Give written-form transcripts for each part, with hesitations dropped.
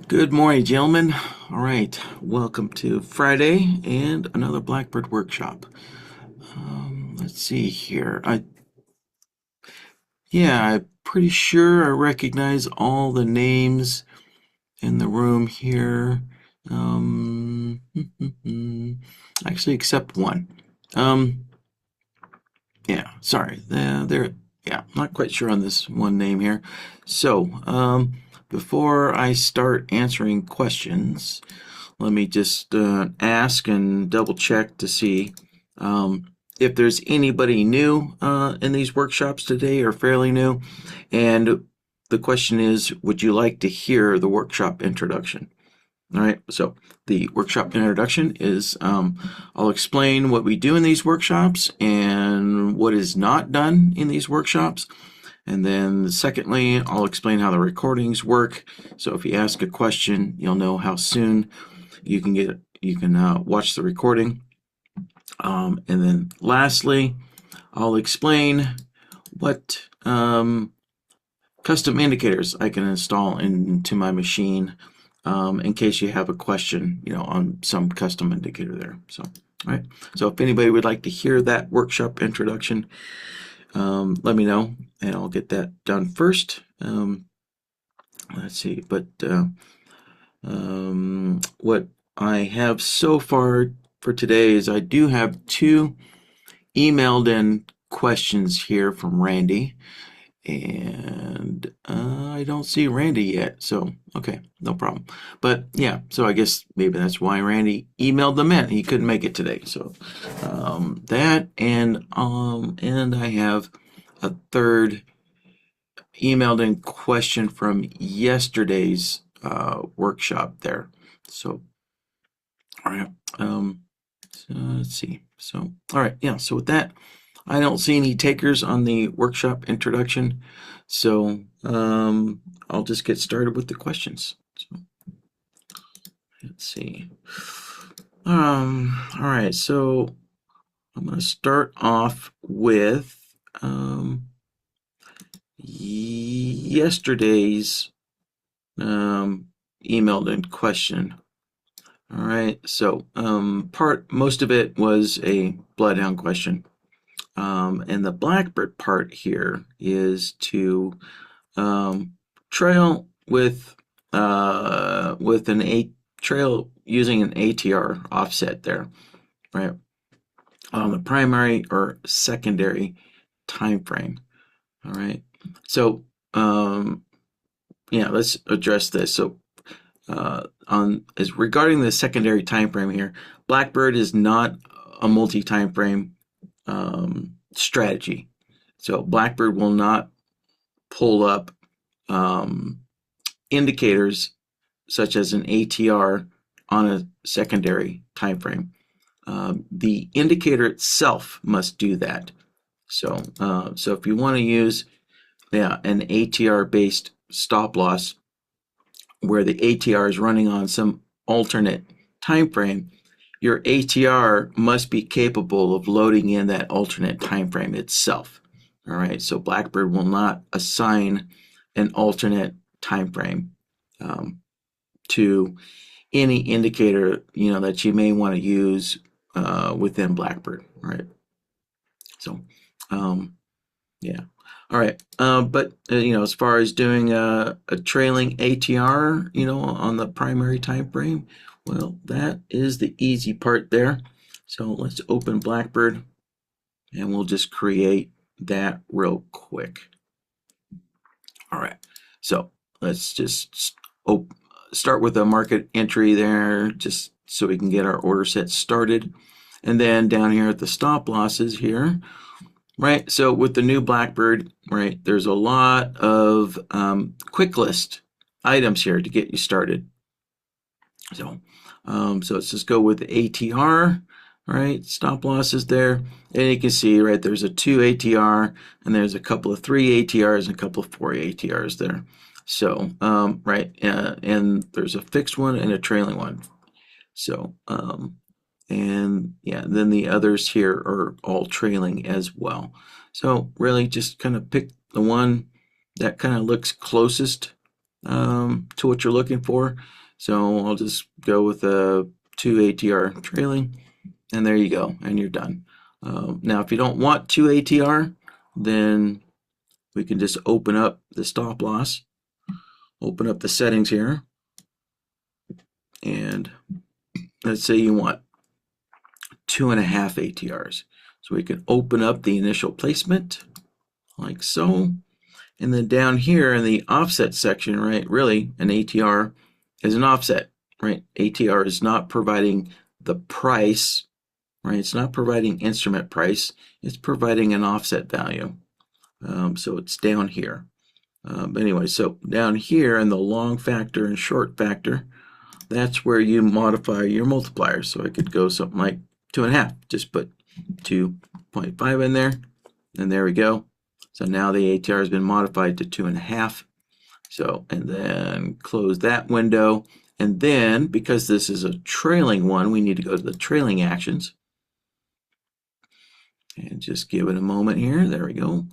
Good morning, gentlemen. All right, welcome to Friday and another Blackbird workshop. Let's see here. I'm pretty sure I recognize all the names in the room here. Um, Actually, except one. Um, Sorry. Not quite sure on this one name here. Before I start answering questions, let me just ask and double check to see if there's anybody new in these workshops today or fairly new. And the question is, would you like to hear the workshop introduction? All right, so the workshop introduction is I'll explain what we do in these workshops and what is not done in these workshops. And then secondly, I'll explain how the recordings work. So if you ask a question, you'll know how soon you can watch the recording. And then lastly, I'll explain what custom indicators I can install into my machine in case you have a question, on some custom indicator there. So, all right. So if anybody would like to hear that workshop introduction, let me know, and I'll get that done first. Let's see, but what I have so far for today is I do have two emailed in questions here from Randy, and I don't see Randy yet, so okay, no problem. But yeah, so I guess maybe that's why Randy emailed them in. He couldn't make it today, so that and I have a third emailed in question from yesterday's workshop there. So all right, so let's see. So all right, yeah. So with that, I don't see any takers on the workshop introduction, so I'll just get started with the questions. So, let's see. All right, so I'm going to start off with yesterday's emailed in question. All right, so most of it was a Bloodhound question. And the Blackbird part here is to trail with an a trail using an ATR offset there, right? On the primary or secondary time frame. All right. So let's address this. So on as regarding the secondary time frame here, Blackbird is not a multi-time frame strategy. So Blackbird will not pull up indicators such as an ATR on a secondary time frame. The indicator itself must do that. So if you want to use an ATR based stop loss where the ATR is running on some alternate time frame, your ATR must be capable of loading in that alternate time frame itself. All right, so Blackbird will not assign an alternate time frame to any indicator that you may want to use within Blackbird. All right, so yeah. All right, but as far as doing a trailing ATR, on the primary time frame, well, that is the easy part there. So let's open Blackbird, and we'll just create that real quick. All right, so let's just start with a market entry there, just so we can get our order set started. And then down here at the stop losses here, right? So with the new Blackbird, right, there's a lot of quick list items here to get you started. So let's just go with the ATR, right? Stop losses there. And you can see, right, there's a 2 ATR, and there's a couple of 3 ATRs and a couple of 4 ATRs there. So, right, and there's a fixed one and a trailing one. So, and yeah, then the others here are all trailing as well. So really just kind of pick the one that kind of looks closest to what you're looking for. So I'll just go with a 2 ATR trailing, and there you go, and you're done. Now, if you don't want 2 ATR, then we can just open up the stop loss, open up the settings here, and let's say you want 2.5 ATRs. So we can open up the initial placement like so. And then down here in the offset section, right, really an ATR is an offset, right? ATR is not providing the price, right? It's not providing instrument price. It's providing an offset value. So it's down here. But anyway, so down here in the long factor and short factor, that's where you modify your multipliers. So I could go something like 2.5, just put 2.5 in there, and there we go. So now the ATR has been modified to 2.5. So, and then close that window. And then, because this is a trailing one, we need to go to the trailing actions. And just give it a moment here. There we go.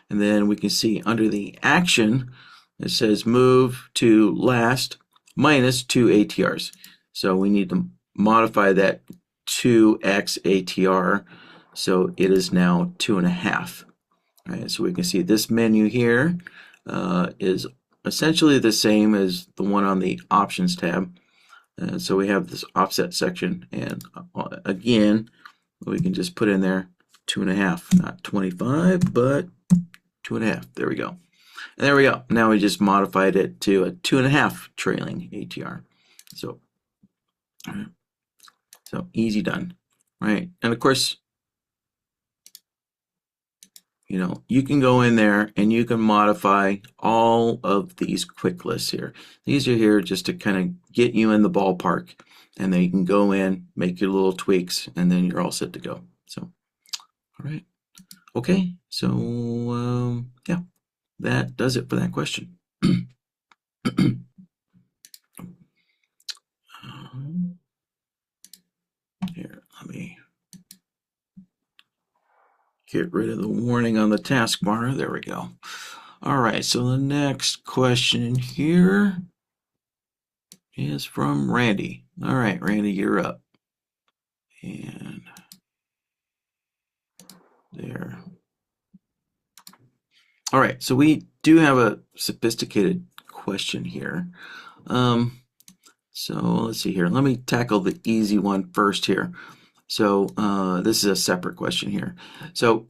And then we can see under the action, it says move to last minus 2 ATRs. So we need to modify that 2x ATR. So it is now 2.5. All right, so we can see this menu here is essentially the same as the one on the options tab. So we have this offset section, and again, we can just put in there 2.5, not 25, but 2.5. There we go. And there we go. Now we just modified it to a 2.5 trailing ATR. So, so easy done, right? And of course, you know, you can go in there and you can modify all of these quick lists here. These are here just to kind of get you in the ballpark, and then you can go in, make your little tweaks, and then you're all set to go. So, all right. Okay. So, yeah, that does it for that question. Here, let me get rid of the warning on the taskbar. There we go. All right, so the next question here is from Randy. All right, Randy, you're up. And there. All right, so we do have a sophisticated question here. So let's see here. Let me tackle the easy one first here. So this is a separate question here. So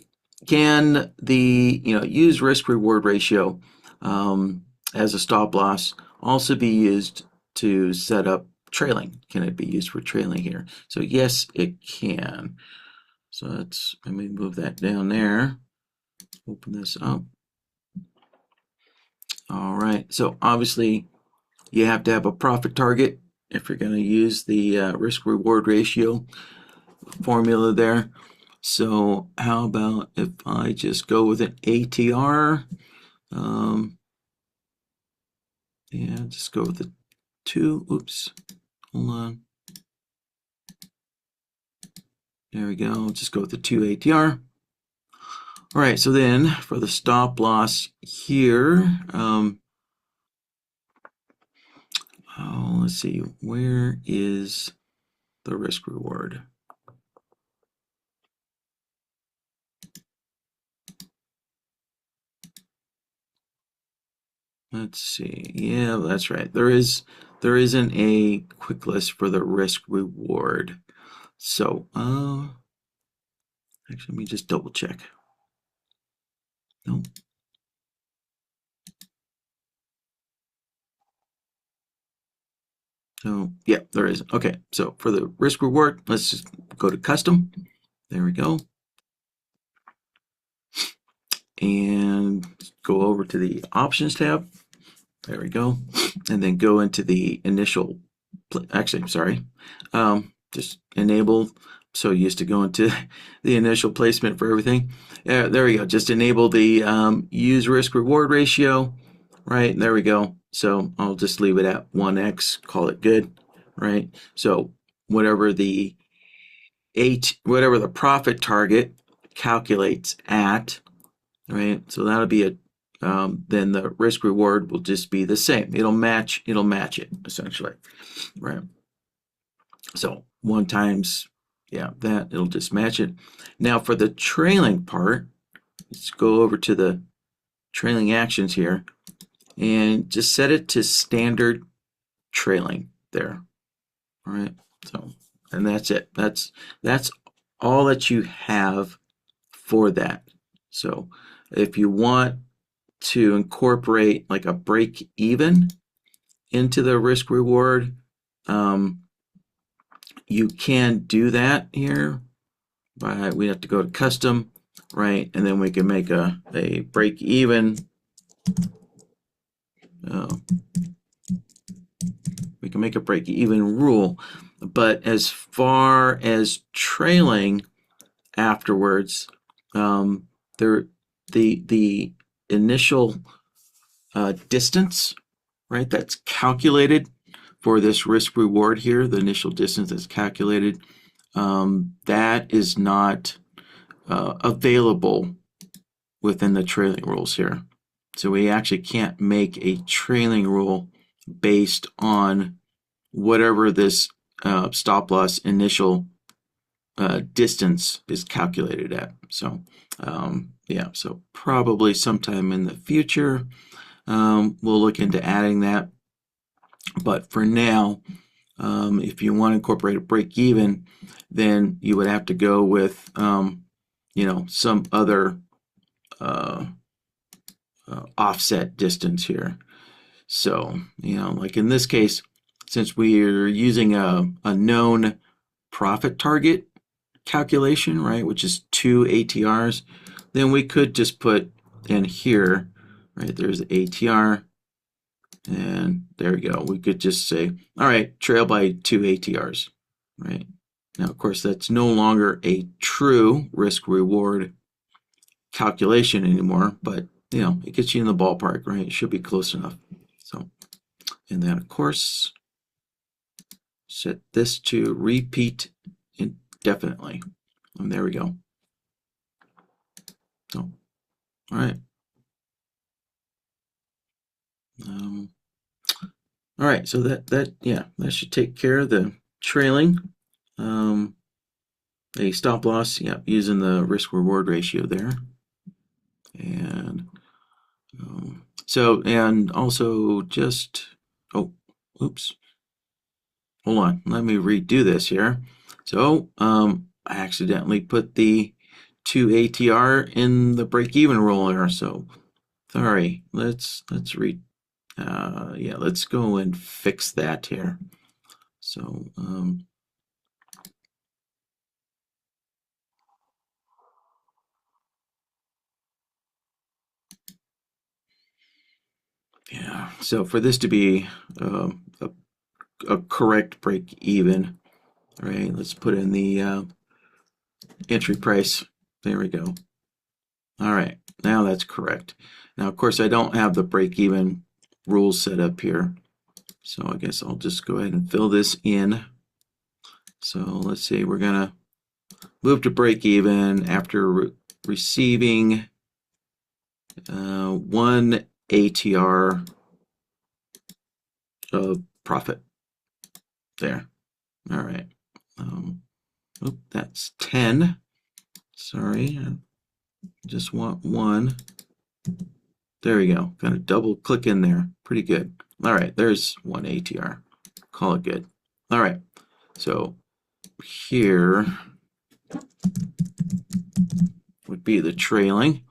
can the use risk reward ratio as a stop loss also be used to set up trailing? Can it be used for trailing here? So yes, it can. So let me move that down there. Open this up. All right. So obviously you have to have a profit target if you're going to use the risk reward ratio formula there. So how about if I just go with an ATR? Yeah, just go with the 2. Oops, hold on. There we go. Just go with the 2 ATR. All right, so then for the stop loss here, let's see, where is the risk reward? Let's see. Yeah, that's right. There isn't a quick list for the risk reward. So, actually, let me just double check. Nope. So, yeah, there is. Okay, so for the risk reward, let's just go to custom. There we go. And go over to the options tab. There we go. And then go into the initial, actually, sorry, just enable. So used to go into the initial placement for everything. There we go. Just enable the use risk reward ratio. Right, there we go. So I'll just leave it at 1x, call it good, right? So whatever the profit target calculates at, right? So that'll be then the risk reward will just be the same. It'll match it essentially, right? So 1 times, yeah, that it'll just match it. Now for the trailing part, let's go over to the trailing actions here and just set it to standard trailing there. All right. So, and that's it. That's all that you have for that. So if you want to incorporate like a break even into the risk reward, you can do that here. But we have to go to custom, right? And then we can make a break even. We can make a break even rule. But as far as trailing afterwards, the initial distance, right? That's calculated for this risk reward here. The initial distance that's calculated, that is not available within the trailing rules here. So we actually can't make a trailing rule based on whatever this stop loss initial distance is calculated at. So yeah, so probably sometime in the future we'll look into adding that. But for now, if you want to incorporate a break even, then you would have to go with some other offset distance here. So like in this case, since we're using a known profit target calculation, right, which is 2 ATRs, then we could just put in here, right, there's the ATR, and there we go. We could just say, all right, trail by 2 ATRs, right? Now, of course, that's no longer a true risk reward calculation anymore, but it gets you in the ballpark, right? It should be close enough. So, and then of course, set this to repeat indefinitely. And there we go. So, all right. All right, so that should take care of the trailing. A stop loss, yeah, using the risk reward ratio there. And so, and also just, oh, oops. Hold on, let me redo this here. So, I accidentally put the 2 ATR in the break-even rule there. So, sorry. Let's go and fix that here. So, yeah. So for this to be a correct break even, right? Let's put in the entry price. There we go. All right, now that's correct. Now, of course, I don't have the break even rules set up here. So I guess I'll just go ahead and fill this in. So let's see, we're gonna move to break even after receiving 1 ATR of profit. There. All right. That's 10. Sorry, I just want 1. There we go. Got to double click in there. Pretty good. All right, there's 1 ATR. Call it good. All right, so here would be the trailing.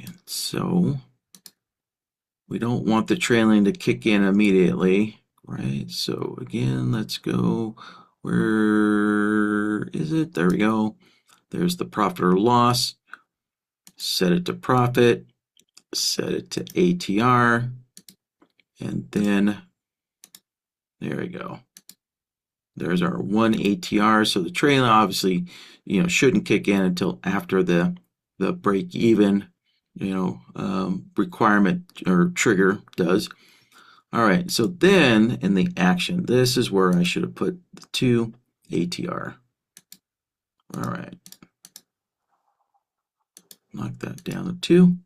And so we don't want the trailing to kick in immediately, right? So again, let's go. Where is it? There we go. There's the profit or loss. Set it to profit. Set it to ATR. And then there we go. There's our 1 ATR. So the trailing obviously, shouldn't kick in until after the break even, requirement or trigger does. All right. So then in the action, this is where I should have put the 2 ATR. All right. knock that down to 2.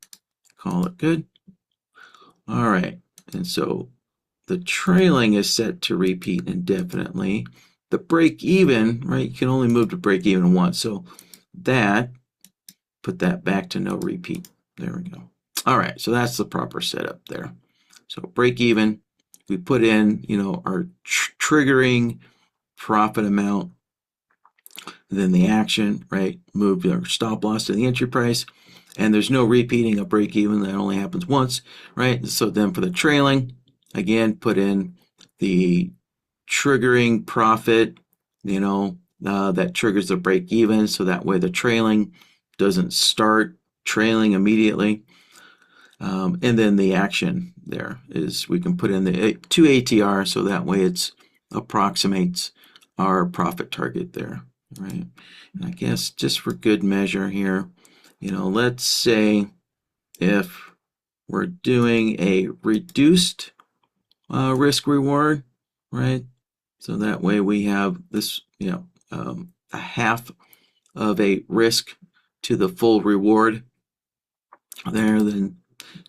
Call it good. All right, and so the trailing is set to repeat indefinitely. The break even, right, you can only move to break even once. So that, put that back to no repeat. There we go. All right, so that's the proper setup there. So break even, we put in, our triggering profit amount, then the action, right, move our stop loss to the entry price, and there's no repeating of break even. That only happens once, right? So then for the trailing, again, put in the triggering profit, that triggers the break even, so that way the trailing doesn't start trailing immediately. And then the action there is we can put in the 2 ATR, so that way it approximates our profit target there, right? And I guess just for good measure here, let's say if we're doing a reduced risk reward, right? So that way we have this, a half of a risk to the full reward there. Then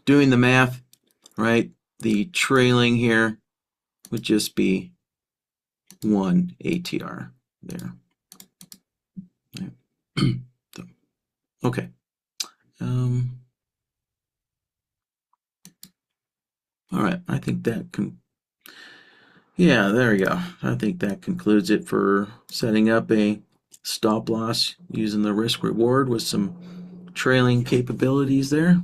doing the math, right? The trailing here would just be 1 ATR there. Right. So, okay. All right. I think that can. Yeah, there we go. I think that concludes it for setting up a stop loss using the risk reward with some trailing capabilities there.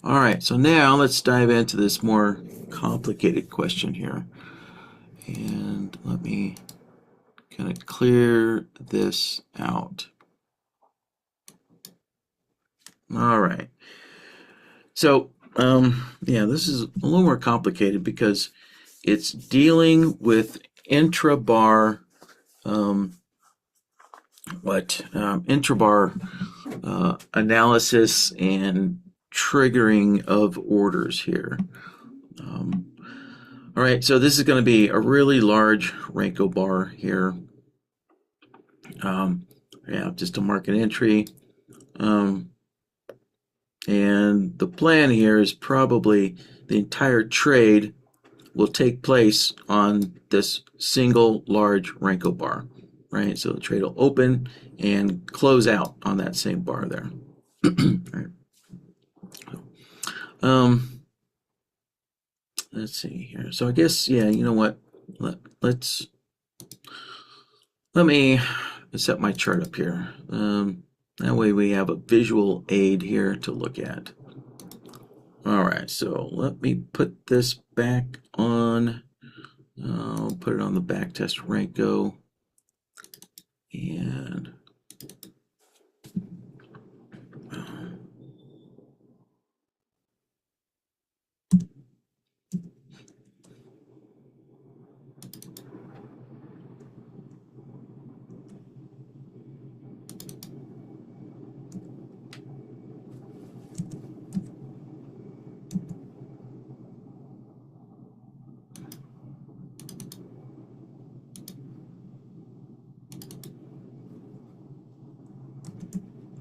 All right, so now let's dive into this more complicated question here. And let me kind of clear this out. All right. So, this is a little more complicated because it's dealing with intra-bar, intra-bar analysis and triggering of orders here. All right, so this is going to be a really large Renko bar here. Just a market entry. And the plan here is probably the entire trade will take place on this single large Renko bar, right? So the trade will open and close out on that same bar there. Right. Let's see here. So I guess, you know what? Let me set my chart up here. That way we have a visual aid here to look at. All right, so let me put this back on. I'll put it on the backtest Renko. And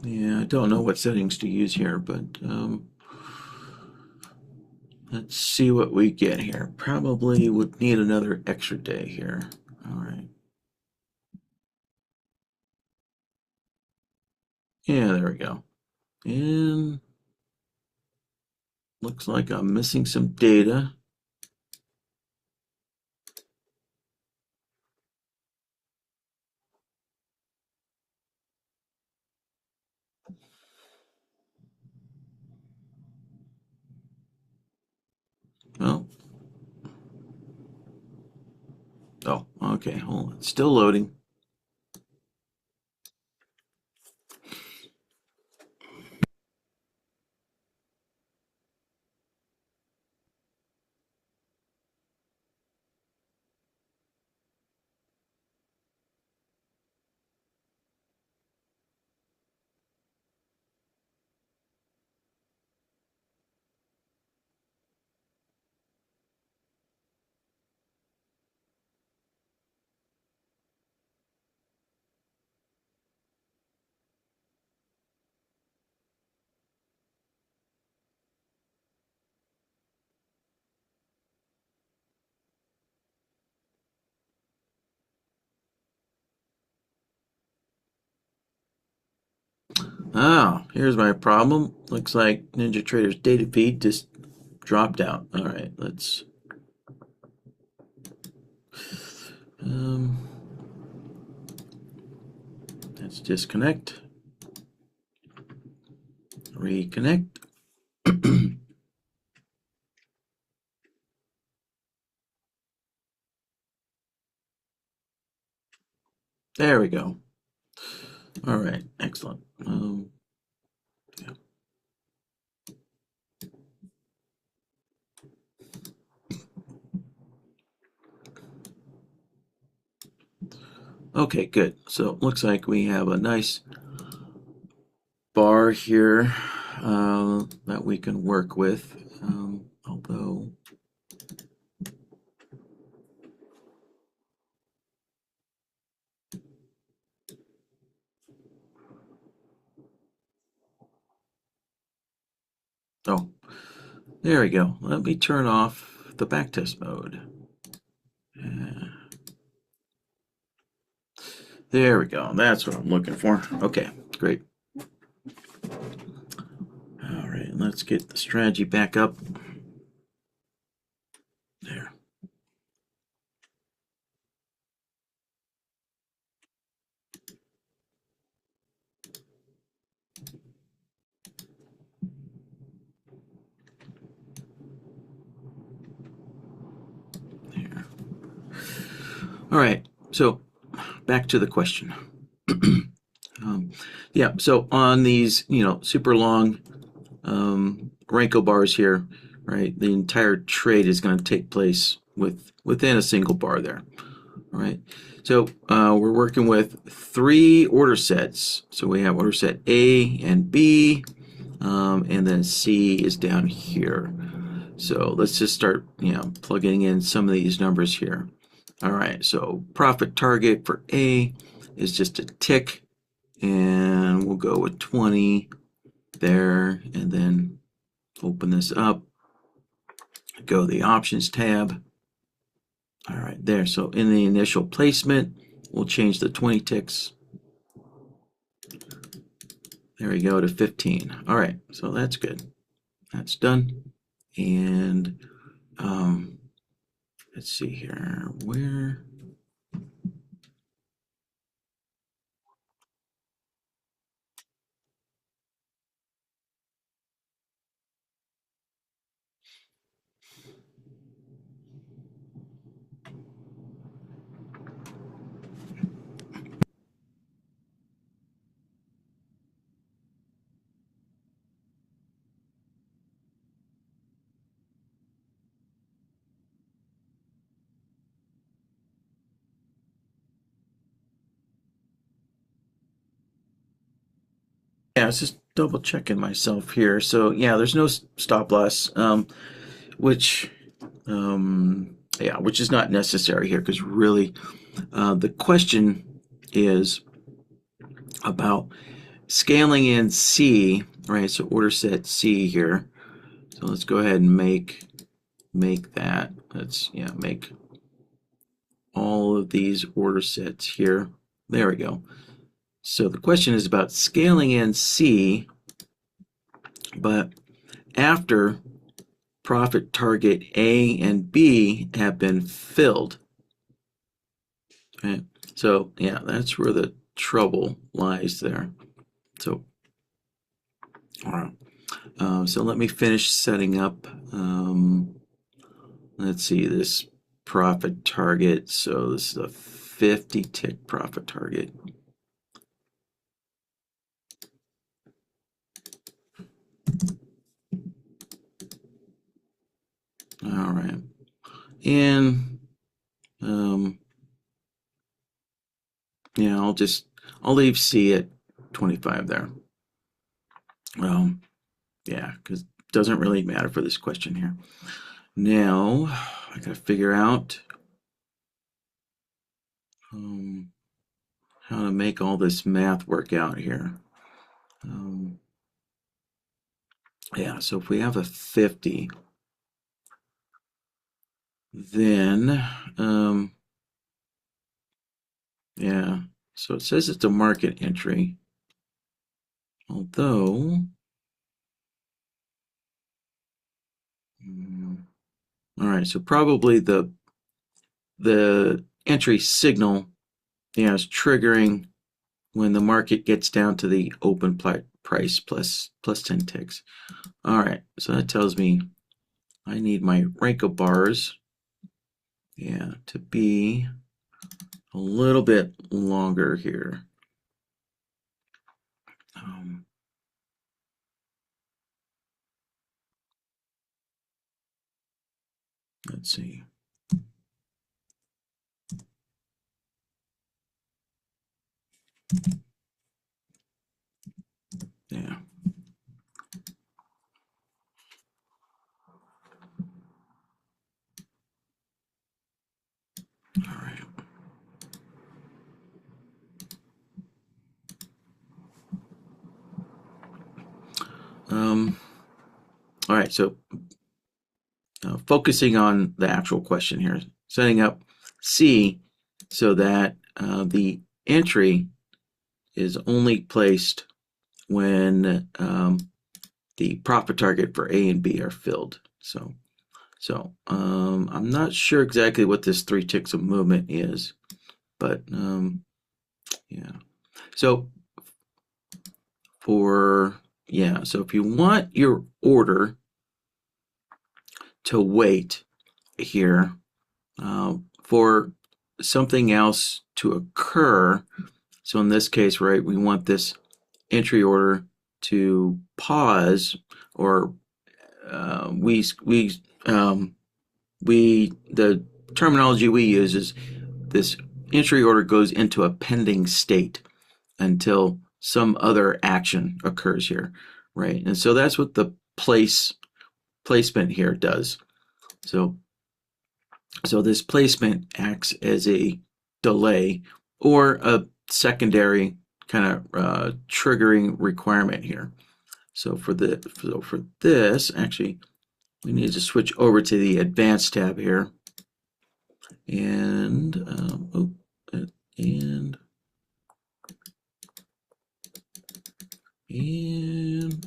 I don't know what settings to use here, but let's see what we get here. Probably would need another extra day here. All right. Yeah, there we go. And looks like I'm missing some data. Oh, okay. Hold on. It's still loading. Oh, here's my problem. Looks like NinjaTrader's data feed just dropped out. All right, um, let's disconnect, reconnect. There we go. All right, excellent. Yeah. Okay, good. So looks like we have a nice bar here that we can work with. Although, oh, there we go. Let me turn off the backtest mode. Uh, there we go. That's what I'm looking for. Okay, great. All right, let's get the strategy back up. There. There. All right, so back to the question. Yeah, so on these, super long Renko bars here, right? The entire trade is going to take place within a single bar there. All right. So we're working with three order sets. So we have order set A and B, and then C is down here. So let's just start, plugging in some of these numbers here. All right. So profit target for A is just a tick, and we'll go with 20 there, and then open this up. Go to the options tab. All right, there. So in the initial placement, we'll change the 20 ticks. There we go to 15. All right, so that's good. That's done. And let's see here. Where? Yeah, I was just double checking myself here. So yeah, there's no stop loss, which which is not necessary here because really, the question is about scaling in C, right? So order set C here. So let's go ahead and make that. Let's make all of these order sets here. There we go. So the question is about scaling in C, but after profit target A and B have been filled. Okay. So yeah, that's where the trouble lies there. So all right. So let me finish setting up. Let's see this profit target. So this is a 50 tick profit target. All right. And I'll leave C at 25 there. Yeah, because it doesn't really matter for this question here. Now I gotta figure out how to make all this math work out here. Yeah, so if we have a 50, then yeah, so it says it's a market entry. Although, mm, all right, so probably the entry signal, is triggering when the market gets down to the open price plus 10 ticks. All right, so that tells me I need my Renko bars, to be a little bit longer here. Um, let's see. Yeah. All right. Um, all right. So focusing on the actual question here, setting up C so that the entry is only placed when the profit target for A and B are filled. So I'm not sure exactly what this 3 ticks of movement is, but yeah. So so if you want your order to wait here for something else to occur, so in this case, right, we want this entry order to pause, or the terminology we use is this entry order goes into a pending state until some other action occurs here, right? And so that's what the placement here does. So this placement acts as a delay or a secondary kind of triggering requirement here. So for this, actually, we need to switch over to the advanced tab here, and and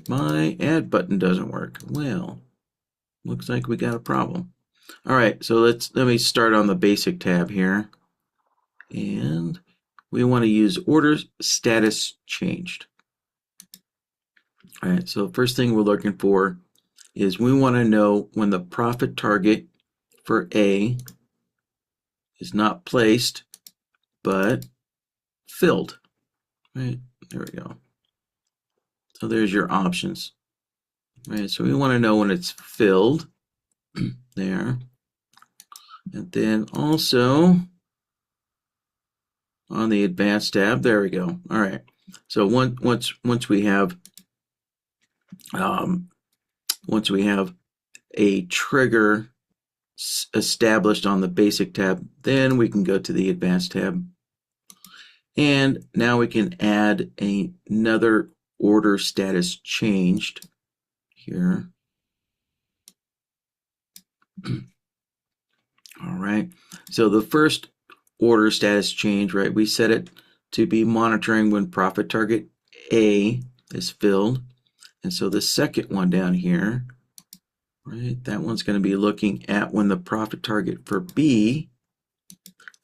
my add button doesn't work. Well, looks like we got a problem. All right, so let me start on the basic tab here, and we want to use order status changed. All right, so first thing we're looking for is we want to know when the profit target for A is not placed but filled. Right, there we go. So there's your options. Right, so we want to know when it's filled there. And then also on the advanced tab, there we go. All right. So once we have um, a trigger established on the basic tab, then we can go to the advanced tab. And now we can add another order status changed here. All right. So the first order status change, right, we set it to be monitoring when profit target A is filled. And so the second one down here, right, that one's going to be looking at when the profit target for B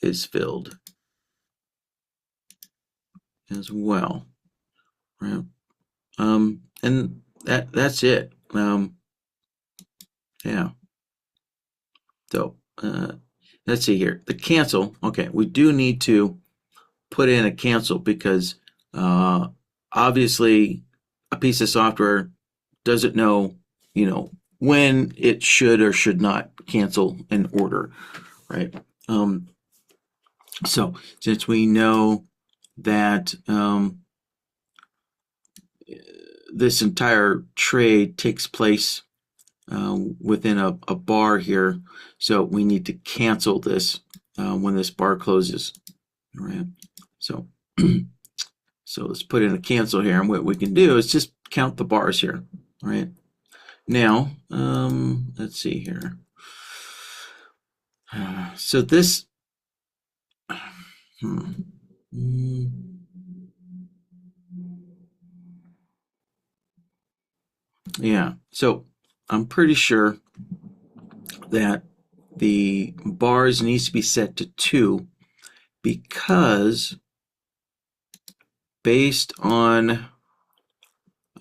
is filled as well. Right? And that's it. Yeah. So let's see here. The cancel. Okay, we do need to put in a cancel because obviously a piece of software doesn't know, when it should or should not cancel an order, right? So since we know that this entire trade takes place within a bar here, so we need to cancel this when this bar closes. All right. So so let's put in a cancel here, and what we can do is just count the bars here. All right. Now let's see here. So this. Hmm, Yeah, so I'm pretty sure that the bars needs to be set to 2 because based on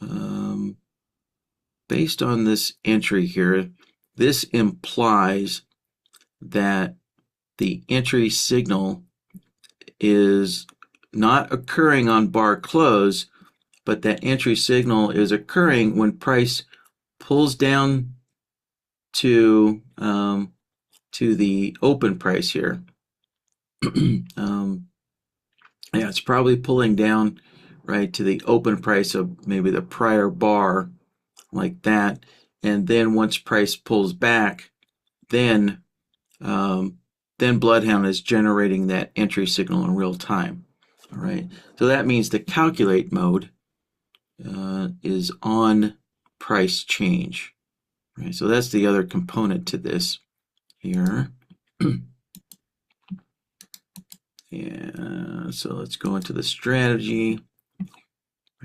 um, based on this entry here, this implies that the entry signal is not occurring on bar close, but that entry signal is occurring when price pulls down to the open price here. um, yeah, it's probably pulling down right to the open price of maybe the prior bar like that, and then once price pulls back, then um, then Bloodhound is generating that entry signal in real time. All right, so that means the calculate mode is on price change. Right, so that's the other component to this here. Yeah, so let's go into the strategy.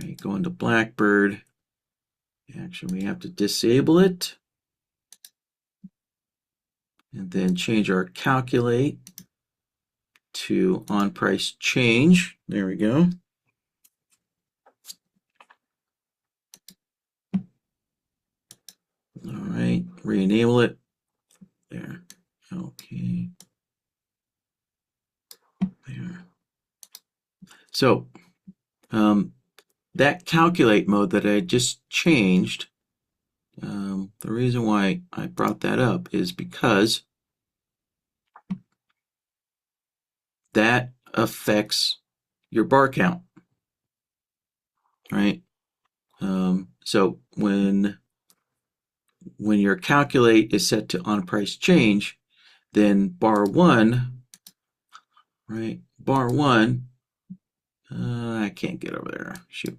Right, go into Blackbird. Actually, we have to disable it. And then change our calculate to on price change. There we go. All right, re-enable it. There. Okay. There. So that calculate mode that I just changed, the reason why I brought that up is because that affects your bar count, right? So when your calculate is set to on price change, then bar one, right? Bar one, I can't get over there. Shoot.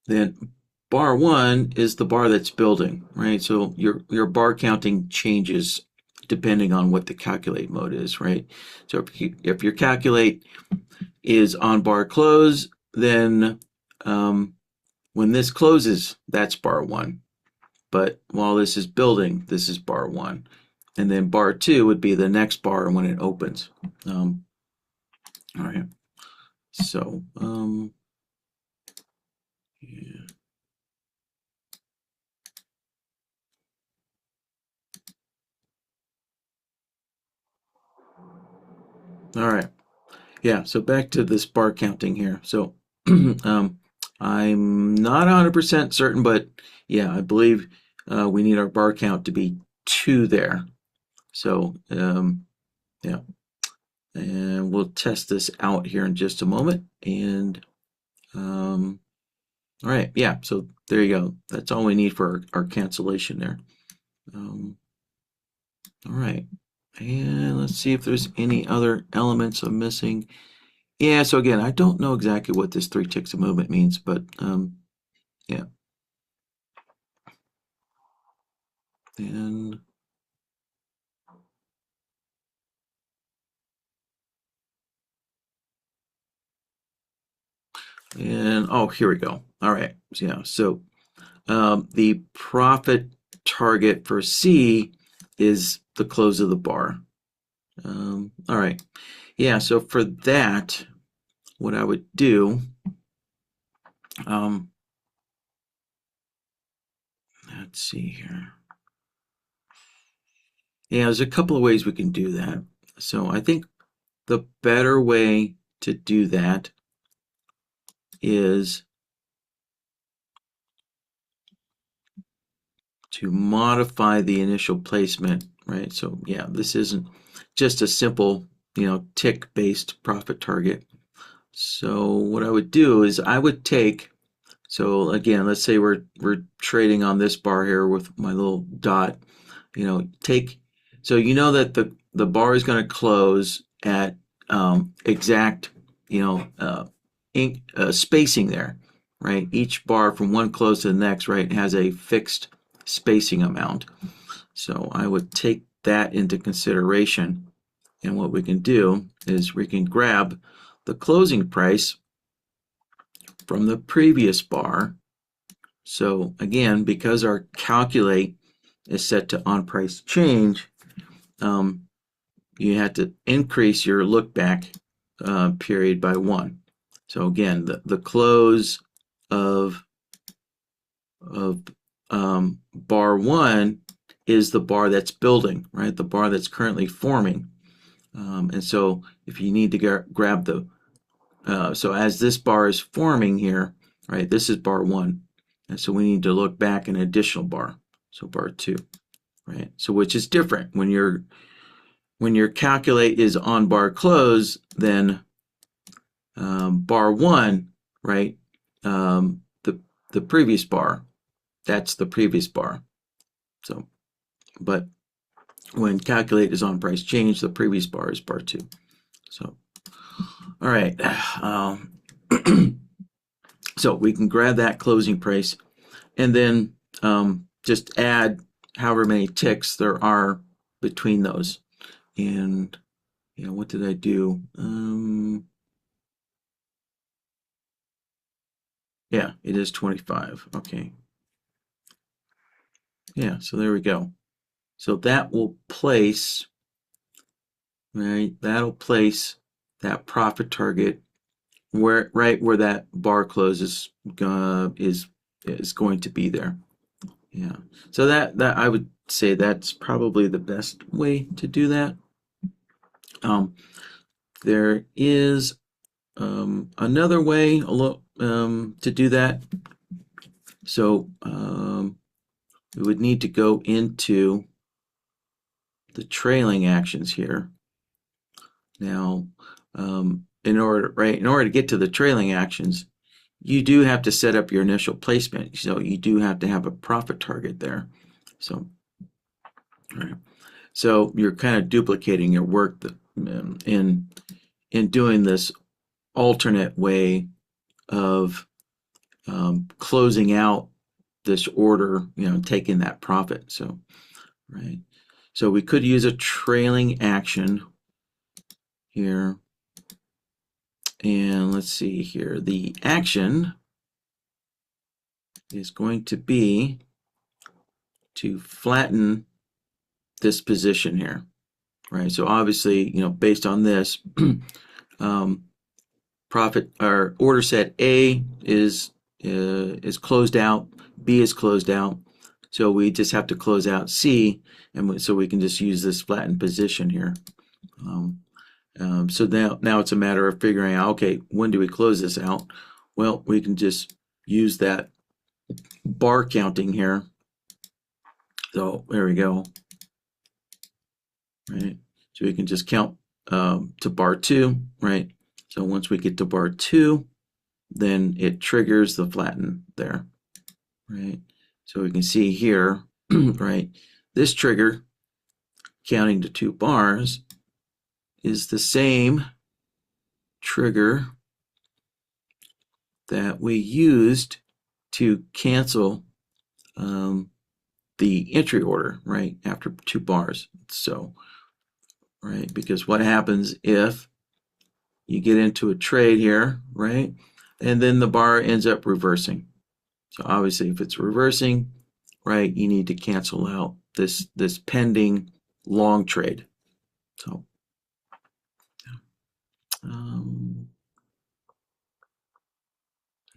Then bar one is the bar that's building, right? So your bar counting changes depending on what the calculate mode is, right? So if your calculate is on bar close, then when this closes, that's bar one. But while this is building, this is bar one. And then bar two would be the next bar when it opens. All right. So, yeah. All right. Yeah, so back to this bar counting here. So I'm not 100% certain, but yeah, I believe we need our bar count to be 2 there. So yeah, and we'll test this out here in just a moment. And all right, yeah, so there you go. That's all we need for our cancellation there. All right, and let's see if there's any other elements I'm missing. Yeah, so again, I don't know exactly what this 3 ticks of movement means, but yeah. And oh, here we go. All right, yeah. So the profit target for C is the close of the bar. All right, yeah. So for that, what I would do, let's see here. Yeah, there's a couple of ways we can do that. So I think the better way to do that is to modify the initial placement, right? So yeah, this isn't just a simple, tick-based profit target. So what I would do is I would take, so again, let's say we're trading on this bar here with my little dot, take, so you know that the bar is going to close at exact, spacing there, right? Each bar from one close to the next, right, has a fixed spacing amount. So I would take that into consideration. And what we can do is we can grab the closing price from the previous bar. So again, because our calculate is set to on price change, you have to increase your look back period by 1. So again, the close of bar 1 is the bar that's building, right? The bar that's currently forming. And so if you need to grab the, so as this bar is forming here, right, this is bar 1. And so we need to look back an additional bar. So bar 2, right? So which is different when your calculate is on bar close, then bar 1, right? The previous bar, that's the previous bar. So, but when calculate is on price change, the previous bar is bar 2. So, all right. So we can grab that closing price and then just add however many ticks there are between those. And what did I do? Yeah, it is 25. Okay. Yeah, so there we go. So that will place, right? That'll place that profit target right where that bar close is going to be there. Yeah. So that I would say that's probably the best way to do that. There is another way to do that. So we would need to go into the trailing actions here. Now, in order to get to the trailing actions, you do have to set up your initial placement. So you do have to have a profit target there. So, all right. So you're kind of duplicating your work in doing this alternate way of closing out this order, taking that profit. So, right. So we could use a trailing action here. And let's see here. The action is going to be to flatten this position here, right? So obviously, based on this, profit or order set A is closed out, B is closed out. So we just have to close out C, and so we can just use this flattened position here. So now it's a matter of figuring out, okay, when do we close this out? Well, we can just use that bar counting here. So there we go. Right. So we can just count to bar 2, right? So once we get to bar 2, then it triggers the flatten there, right? So we can see here, right? This trigger, counting to 2 bars, is the same trigger that we used to cancel the entry order, right, after 2 bars. So, right, because what happens if you get into a trade here, right, and then the bar ends up reversing. So obviously if it's reversing, right, you need to cancel out this pending long trade. So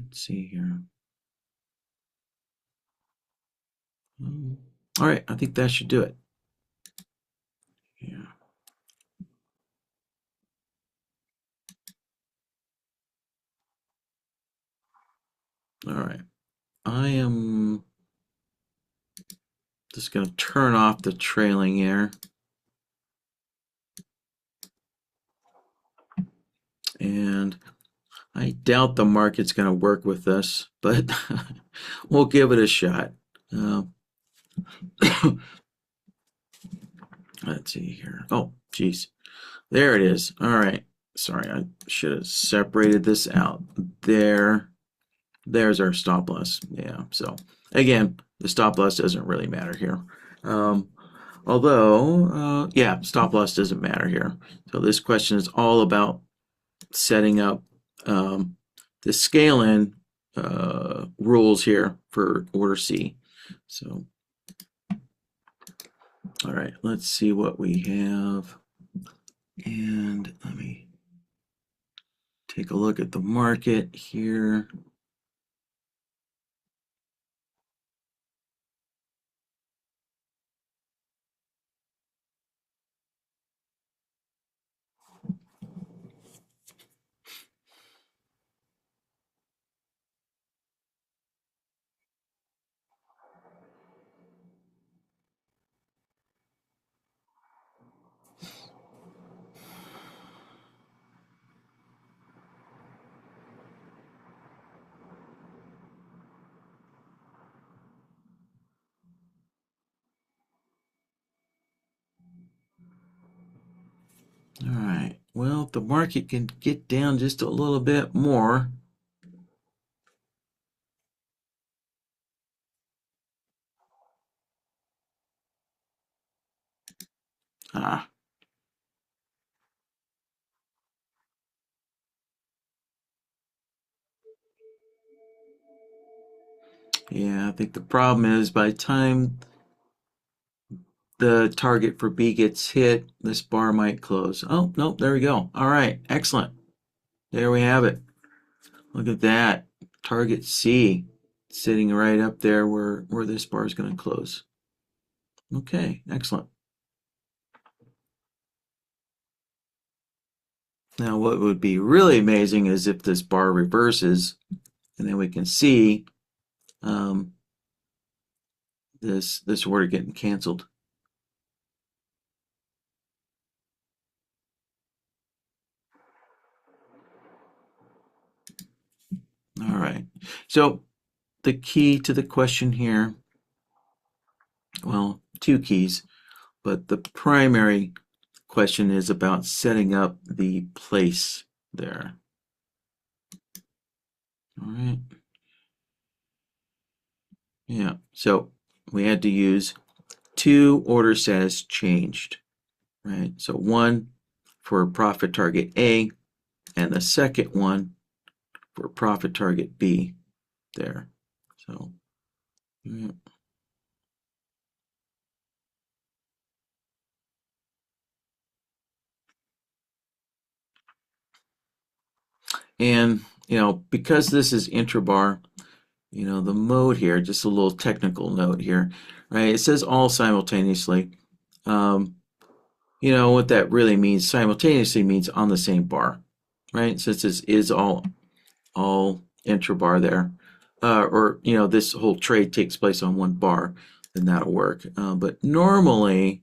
let's see here. All right, I think that should do it. Yeah. All right. I am just going to turn off the trailing here. And I doubt the market's going to work with this, but we'll give it a shot. Let's see here. Oh, geez. There it is. All right. Sorry, I should have separated this out. There's our stop loss. Yeah. So again, the stop loss doesn't really matter here. Although, yeah, stop loss doesn't matter here. So this question is all about setting up the scale in rules here for order C. So, all right, let's see what we have. And let me take a look at the market here. All right. Well, if the market can get down just a little bit more. Ah, yeah, I think the problem is by the time the target for B gets hit, this bar might close. Oh, nope, there we go. All right, excellent. There we have it. Look at that. Target C sitting right up there where this bar is going to close. Okay, excellent. Now, what would be really amazing is if this bar reverses, and then we can see um, this order getting canceled. All right. So the key to the question here, well, two keys, but the primary question is about setting up the place there. All right. Yeah. So we had to use two order status changed, right? So one for profit target A and the second one for profit target B there. So, yeah. And, because this is intrabar, the mode here, just a little technical note here, right? It says all simultaneously. What that really means, simultaneously means on the same bar, right? Since this is all intrabar there, or this whole trade takes place on one bar, then that'll work. But normally,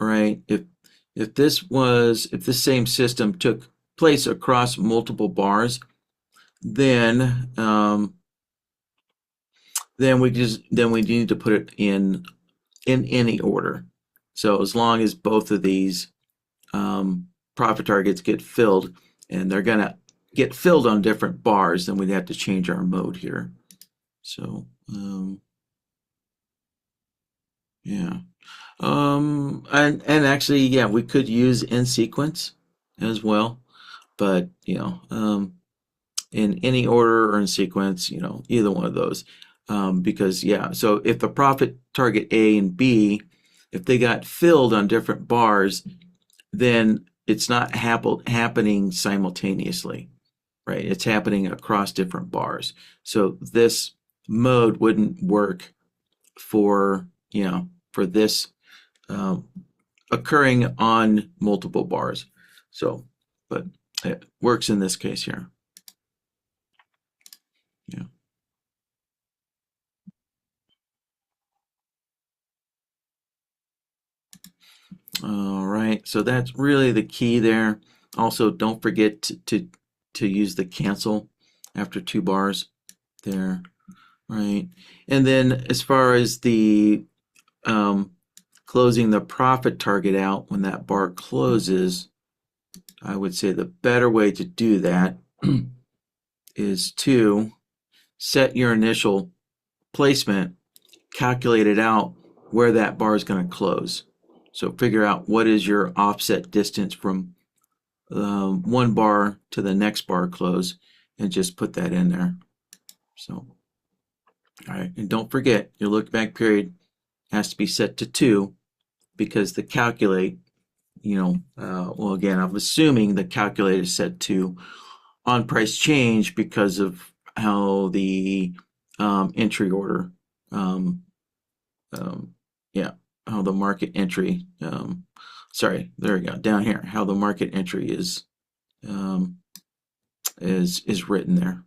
right, if this same system took place across multiple bars, then we need to put it in any order. So as long as both of these profit targets get filled, and they're gonna get filled on different bars, then we'd have to change our mode here. So yeah, and actually, yeah, we could use in sequence as well, but in any order or in sequence, either one of those. Because, yeah, so if the profit target A and B, if they got filled on different bars, then it's not happening simultaneously, right? It's happening across different bars. So this mode wouldn't work for, for this occurring on multiple bars. So, but it works in this case here. Yeah. All right, so that's really the key there. Also, don't forget to use the cancel after two bars there, right? And then as far as the closing the profit target out when that bar closes, I would say the better way to do that is to set your initial placement, calculate it out where that bar is going to close. So figure out what is your offset distance from one bar to the next bar close, and just put that in there. So, all right, and don't forget your look back period has to be set to 2 because the calculate, well, again, I'm assuming the calculate is set to on price change because of how the entry order, um, um, yeah, how the market entry, sorry, there we go, down here, how the market entry um, is written there.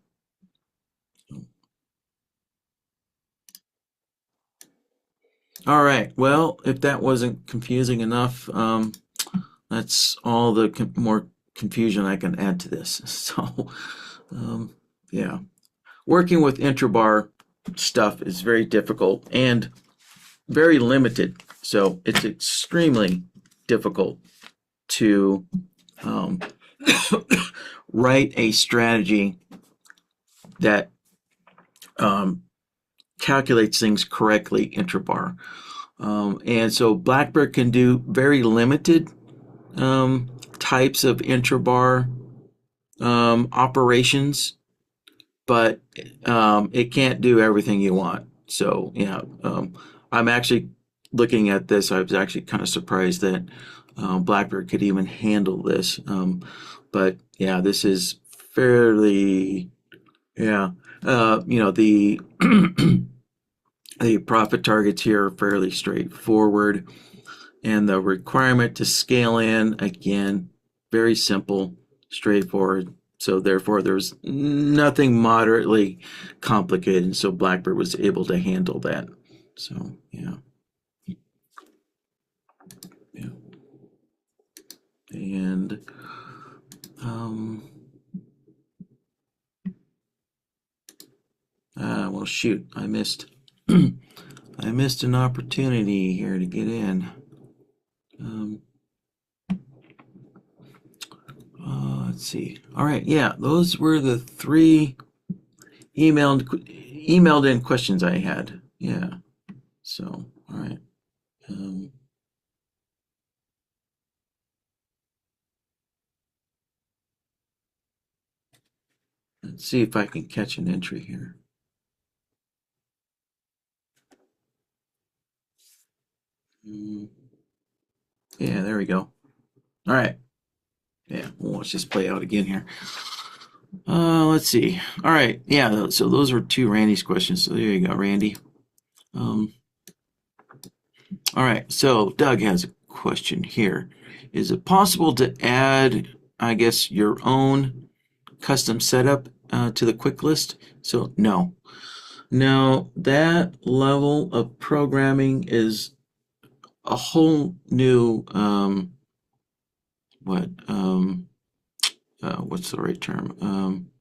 All right. Well, if that wasn't confusing enough, that's all the more confusion I can add to this. So, um, yeah, working with intrabar stuff is very difficult and very limited. So it's extremely difficult to um, write a strategy that um, calculates things correctly intrabar. And so Blackbird can do very limited types of intrabar operations, but it can't do everything you want. So yeah, I'm actually looking at this. I was actually kind of surprised that Blackbird could even handle this. But yeah, this is fairly, yeah. The the profit targets here are fairly straightforward, and the requirement to scale in, again, very simple, straightforward. So therefore, there's nothing moderately complicated. So Blackbird was able to handle that. So yeah, yeah, and well, shoot, I missed I missed an opportunity here to get in. Um, let's see. All right, yeah, those were the 3 emailed in questions I had. Yeah. So, all right. Um, let's see if I can catch an entry here. Yeah, there we go. All right. Yeah, well, let's just play out again here. Let's see. All right. Yeah, so those were 2 Randy's questions. So there you go, Randy. Um, all right. So Doug has a question here. Is it possible to add, I guess, your own custom setup to the quick list? So no. Now, that level of programming is a whole new what what's the right term? Um,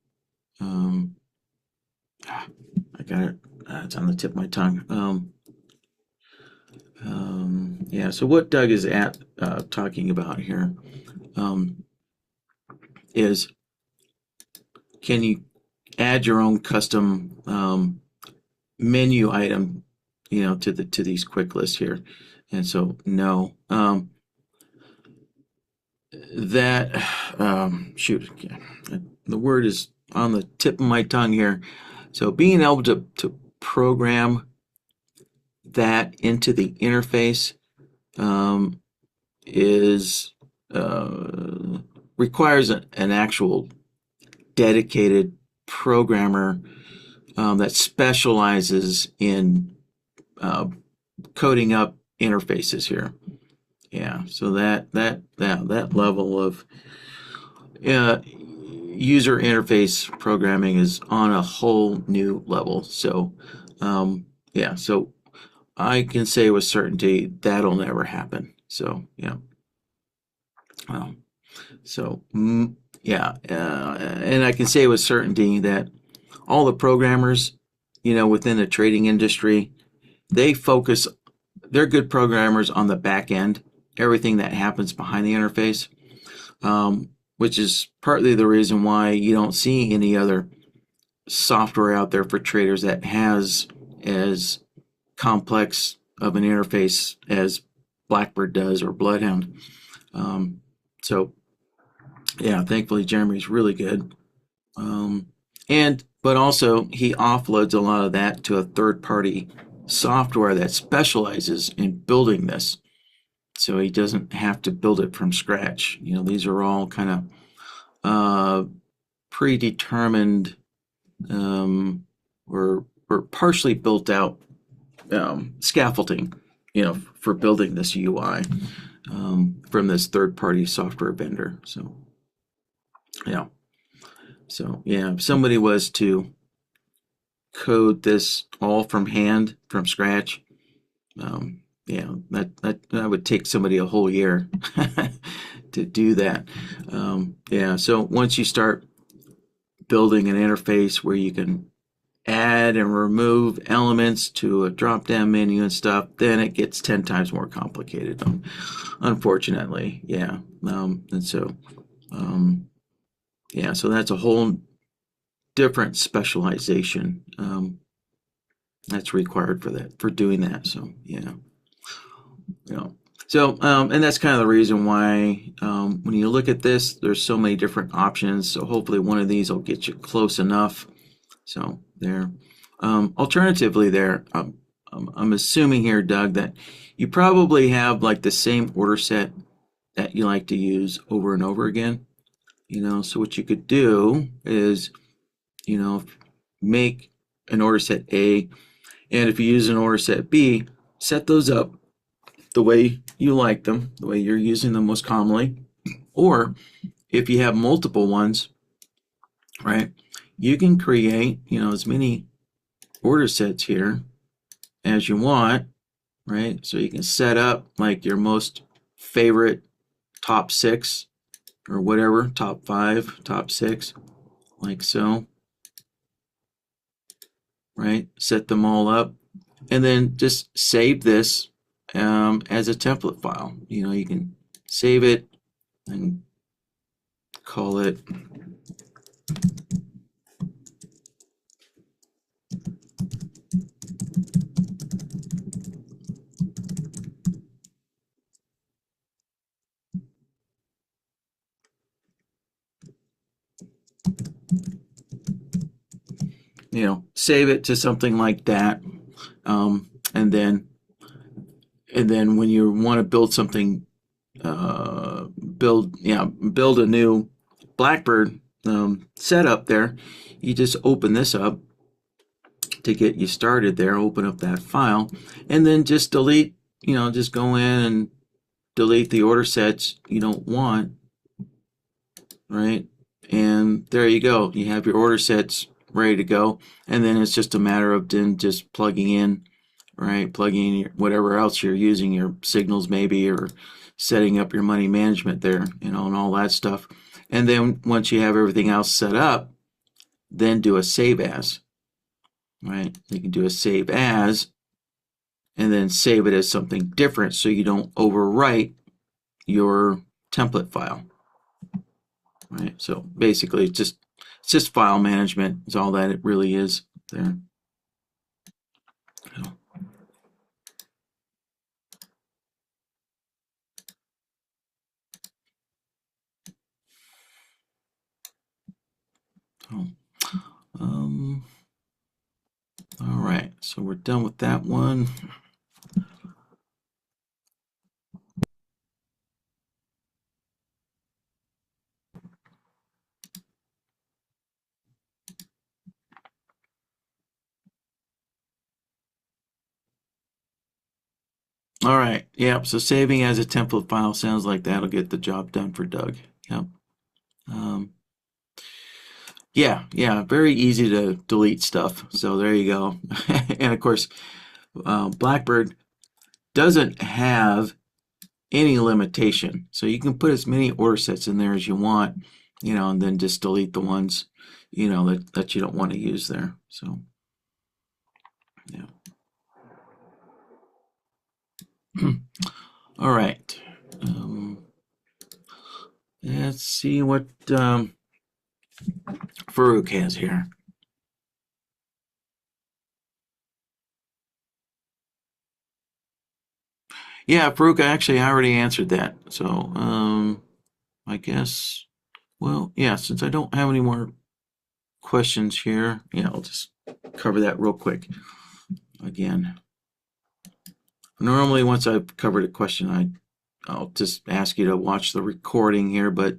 I got it. It's on the tip of my tongue. Yeah. So what Doug is talking about here is, can you add your own custom menu item, to these quick lists here? And so no. That shoot, the word is on the tip of my tongue here. So being able to program that into the interface is requires an actual dedicated programmer that specializes in coding up interfaces here. Yeah, so that level of user interface programming is on a whole new level. So yeah, so I can say with certainty that'll never happen. So yeah, so yeah, and I can say with certainty that all the programmers, within the trading industry, they focus. They're good programmers on the back end, everything that happens behind the interface, which is partly the reason why you don't see any other software out there for traders that has as complex of an interface as Blackbird does or Bloodhound. So yeah, thankfully Jeremy's really good. And but also he offloads a lot of that to a third party software that specializes in building this. So he doesn't have to build it from scratch. These are all kind of predetermined, um, or partially built out scaffolding, for building this UI, from this third party software vendor. So, yeah. So, yeah, if somebody was to code this all from hand, from scratch, yeah, that would take somebody a whole year to do that. Yeah, so once you start building an interface where you can add and remove elements to a drop down menu and stuff, then it gets 10 times more complicated, unfortunately. Yeah. And so, um, yeah, so that's a whole different specialization, that's required for that, for doing that. So, yeah. You know. So, and that's kind of the reason why, when you look at this, there's so many different options. So hopefully one of these will get you close enough. So there. Alternatively, I'm assuming here, Doug, that you probably have like the same order set that you like to use over and over again. So what you could do is, you know, make an order set A, and if you use an order set B, set those up the way you like them, the way you're using them most commonly. Or if you have multiple ones, right, you can create, as many order sets here as you want, right? So you can set up like your most favorite top six or whatever, top five, top six, like so, right? Set them all up and then just save this, as a template file. You can save it and call it, save it to something like that. And then when you want to build something, build a new Blackbird, setup there, you just open this up to get you started there, open up that file, and then just delete, just go in and delete the order sets you don't want, right? And there you go. You have your order sets ready to go. And then it's just a matter of then just plugging in, right? Plugging in whatever else you're using, your signals maybe, or setting up your money management there, and all that stuff. And then once you have everything else set up, then do a save as, right? You can do a save as and then save it as something different so you don't overwrite your template file, right? So basically it's just file management is all that it really is there. So, um, all right, so we're done with that one. All right, yep. So saving as a template file sounds like that'll get the job done for Doug. Yep. Um, yeah, very easy to delete stuff. So there you go. And of course, Blackbird doesn't have any limitation. So you can put as many order sets in there as you want, and then just delete the ones, that you don't want to use there. So, yeah. All right. Let's see what, Farouk has here. Yeah, Farouk, actually, I already answered that. So, I guess, well, yeah, since I don't have any more questions here. Yeah, I'll just cover that real quick. Again, normally once I've covered a question, I'll just ask you to watch the recording here, but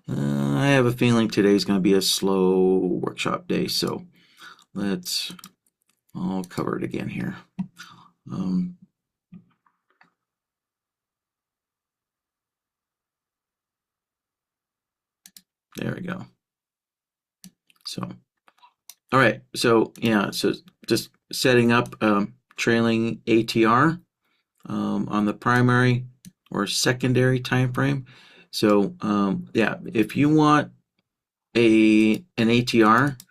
I have a feeling today's going to be a slow workshop day, so I'll cover it again here. There we go. So, all right. So yeah, so just setting up trailing ATR on the primary or secondary time frame. So yeah, if you want an ATR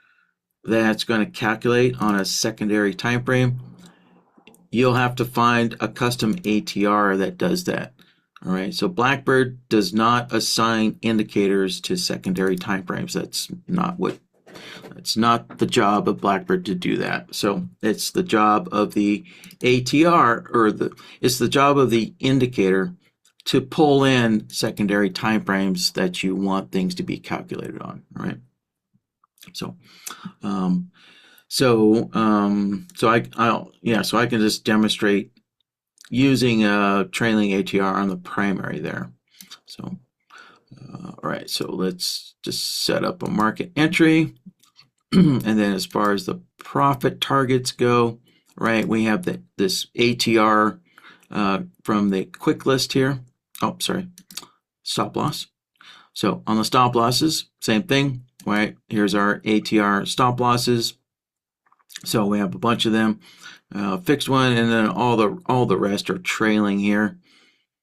that's going to calculate on a secondary time frame, you'll have to find a custom ATR that does that. All right, so Blackbird does not assign indicators to secondary timeframes. It's not the job of Blackbird to do that. So it's the job of the ATR, it's the job of the indicator to pull in secondary timeframes that you want things to be calculated on. All right. So I can just demonstrate using a trailing ATR on the primary there. So, all right, so let's just set up a market entry. And then as far as the profit targets go, right, we have this ATR from the quick list here. Oh, sorry, stop loss. So on the stop losses, same thing, right? Here's our ATR stop losses. So we have a bunch of them, fixed one, and then all the rest are trailing here,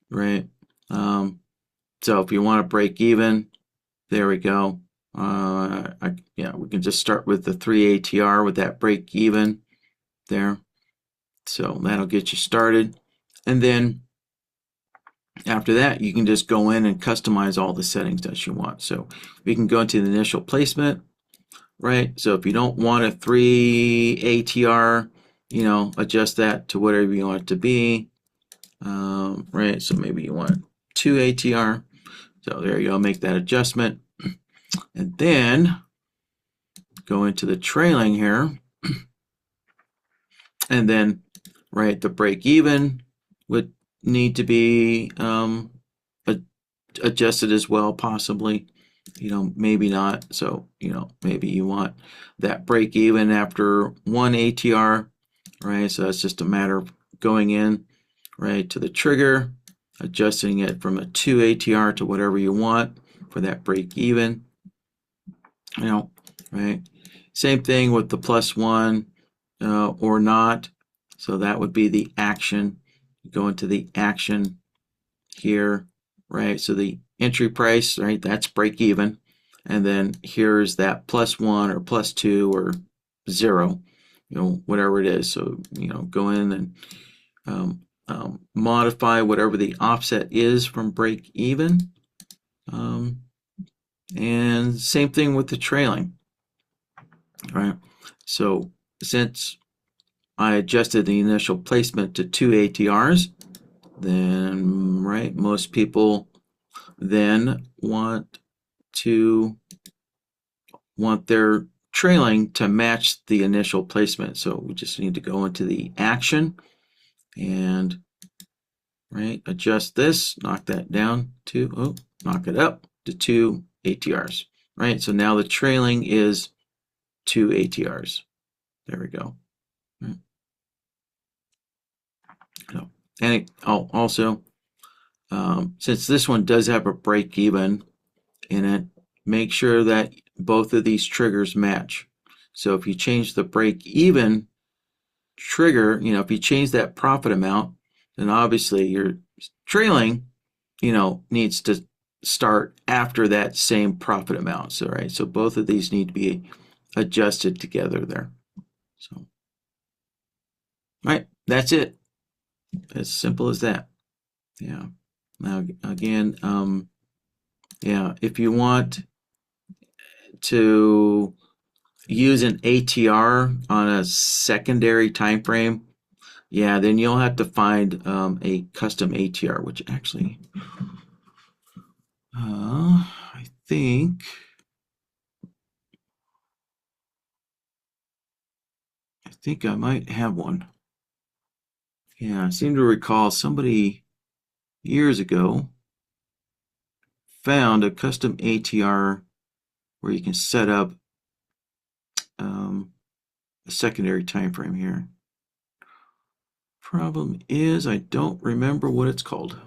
right? So if you want to break even, there we go. We can just start with the 3 ATR with that break even there. So that'll get you started, and then after that, you can just go in and customize all the settings that you want. So we can go into the initial placement. Right, so if you don't want a 3 ATR, adjust that to whatever you want it to be. Right, so maybe you want 2 ATR. So there you go, make that adjustment. And then go into the trailing here. And then, right, the break even would need to be adjusted as well, possibly. Maybe not. So, maybe you want that break even after 1 ATR, right? So that's just a matter of going in, right, to the trigger, adjusting it from a 2 ATR to whatever you want for that break even, right? Same thing with the +1 or not. So that would be the action. Go into the action here, right? So the entry price, right, that's break even. And then here's that +1 or +2 or 0, whatever it is. So, go in and modify whatever the offset is from break even. And same thing with the trailing, right? So since I adjusted the initial placement to 2 ATRs, then, right, most people then want their trailing to match the initial placement. So we just need to go into the action and, right, adjust this, knock that down to, knock it up to 2 ATRs, right? So now the trailing is 2 ATRs. There we go. Right. And also, since this one does have a break even in it, make sure that both of these triggers match. So if you change the break even trigger, if you change that profit amount, then obviously your trailing, needs to start after that same profit amount. So, right, so both of these need to be adjusted together there. So, right, that's it. As simple as that. Yeah. Now, again, if you want to use an ATR on a secondary time frame, then you'll have to find a custom ATR, which actually, I think think I might have one. Yeah, I seem to recall somebody years ago found a custom ATR where you can set up um, a secondary time frame here. Problem is, I don't remember what it's called.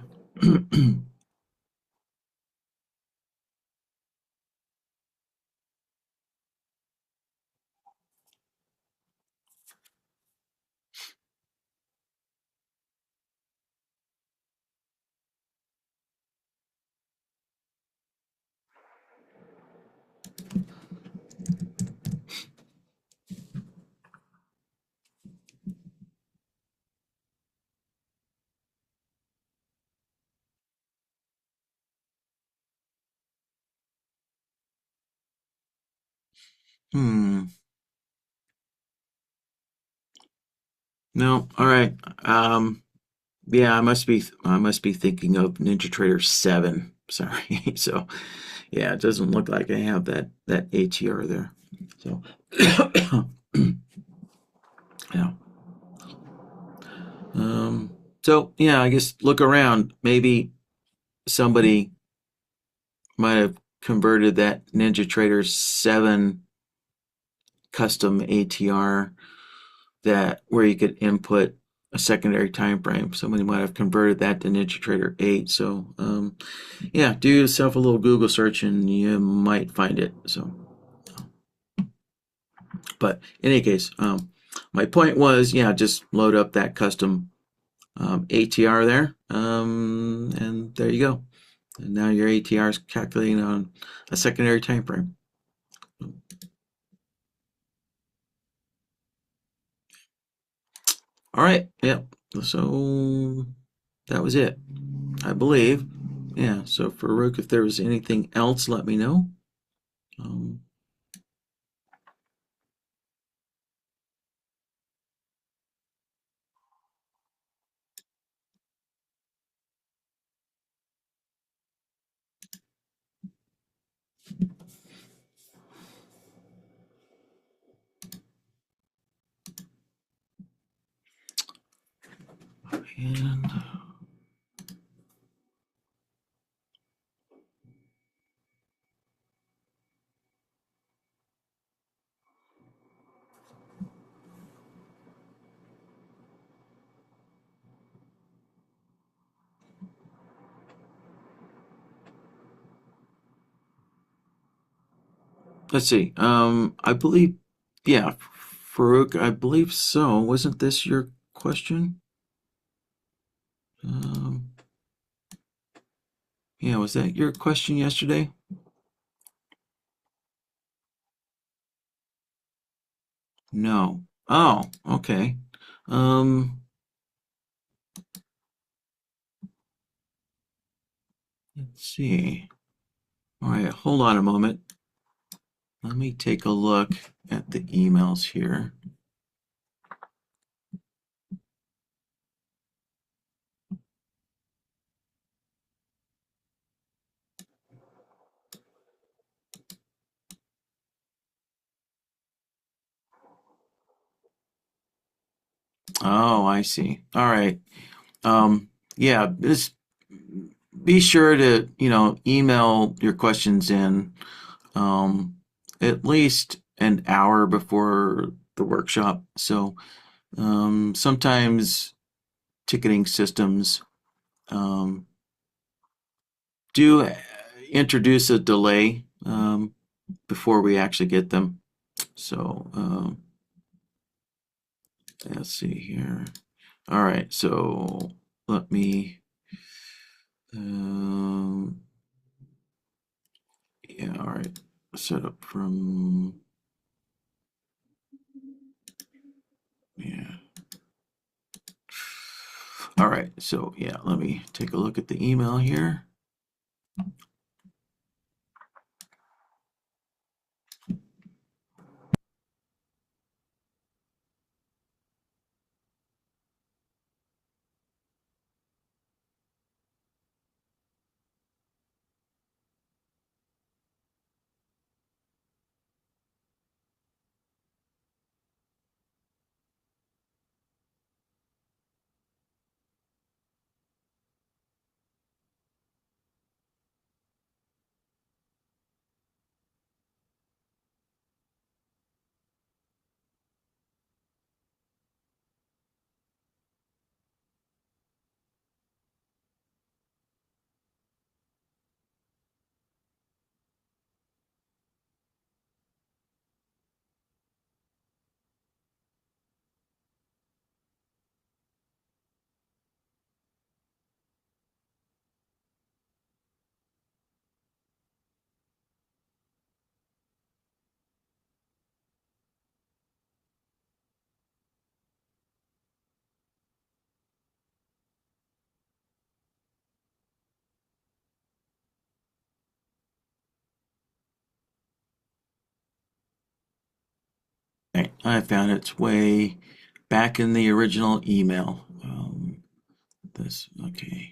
Hmm. No. All right. Yeah, I must be thinking of NinjaTrader 7. Sorry. So, yeah, it doesn't look like I have that ATR there. So, yeah. So yeah, I guess look around. Maybe somebody might have converted that NinjaTrader 7 custom ATR that where you could input a secondary time frame. Somebody might have converted that to NinjaTrader 8. So yeah, do yourself a little Google search and you might find it. So, but in any case, my point was, yeah, just load up that custom ATR there, and there you go. And now your ATR is calculating on a secondary time frame. All right, yep. So that was it, I believe. Yeah. So Farouk, if there was anything else, let me know. Um, and let's see. I believe, yeah, Farouk, I believe so. Wasn't this your question? Um, yeah, was that your question yesterday? No. Oh, okay. Um, let's see. All right, hold on a moment. Let me take a look at the emails here. Oh, I see. All right. Yeah, just be sure to, email your questions in at least an hour before the workshop. So sometimes ticketing systems um, do introduce a delay before we actually get them. So let's see here. All right, so let me. Um, yeah, all right. Set up from. Yeah. All right, so yeah, let me take a look at the email here. right, I found it. It's way back in the original email. Okay.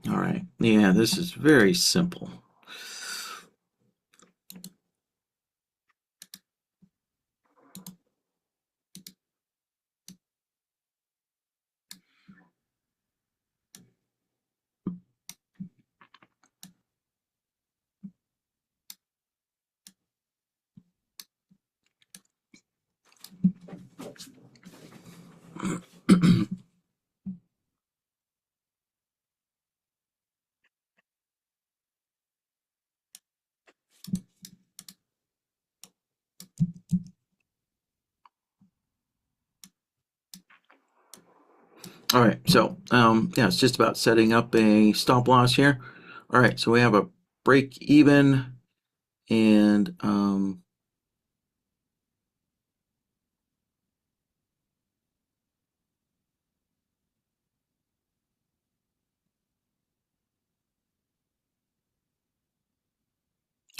All right. Yeah, this is very simple. All right, so yeah, it's just about setting up a stop loss here. All right, so we have a break even and all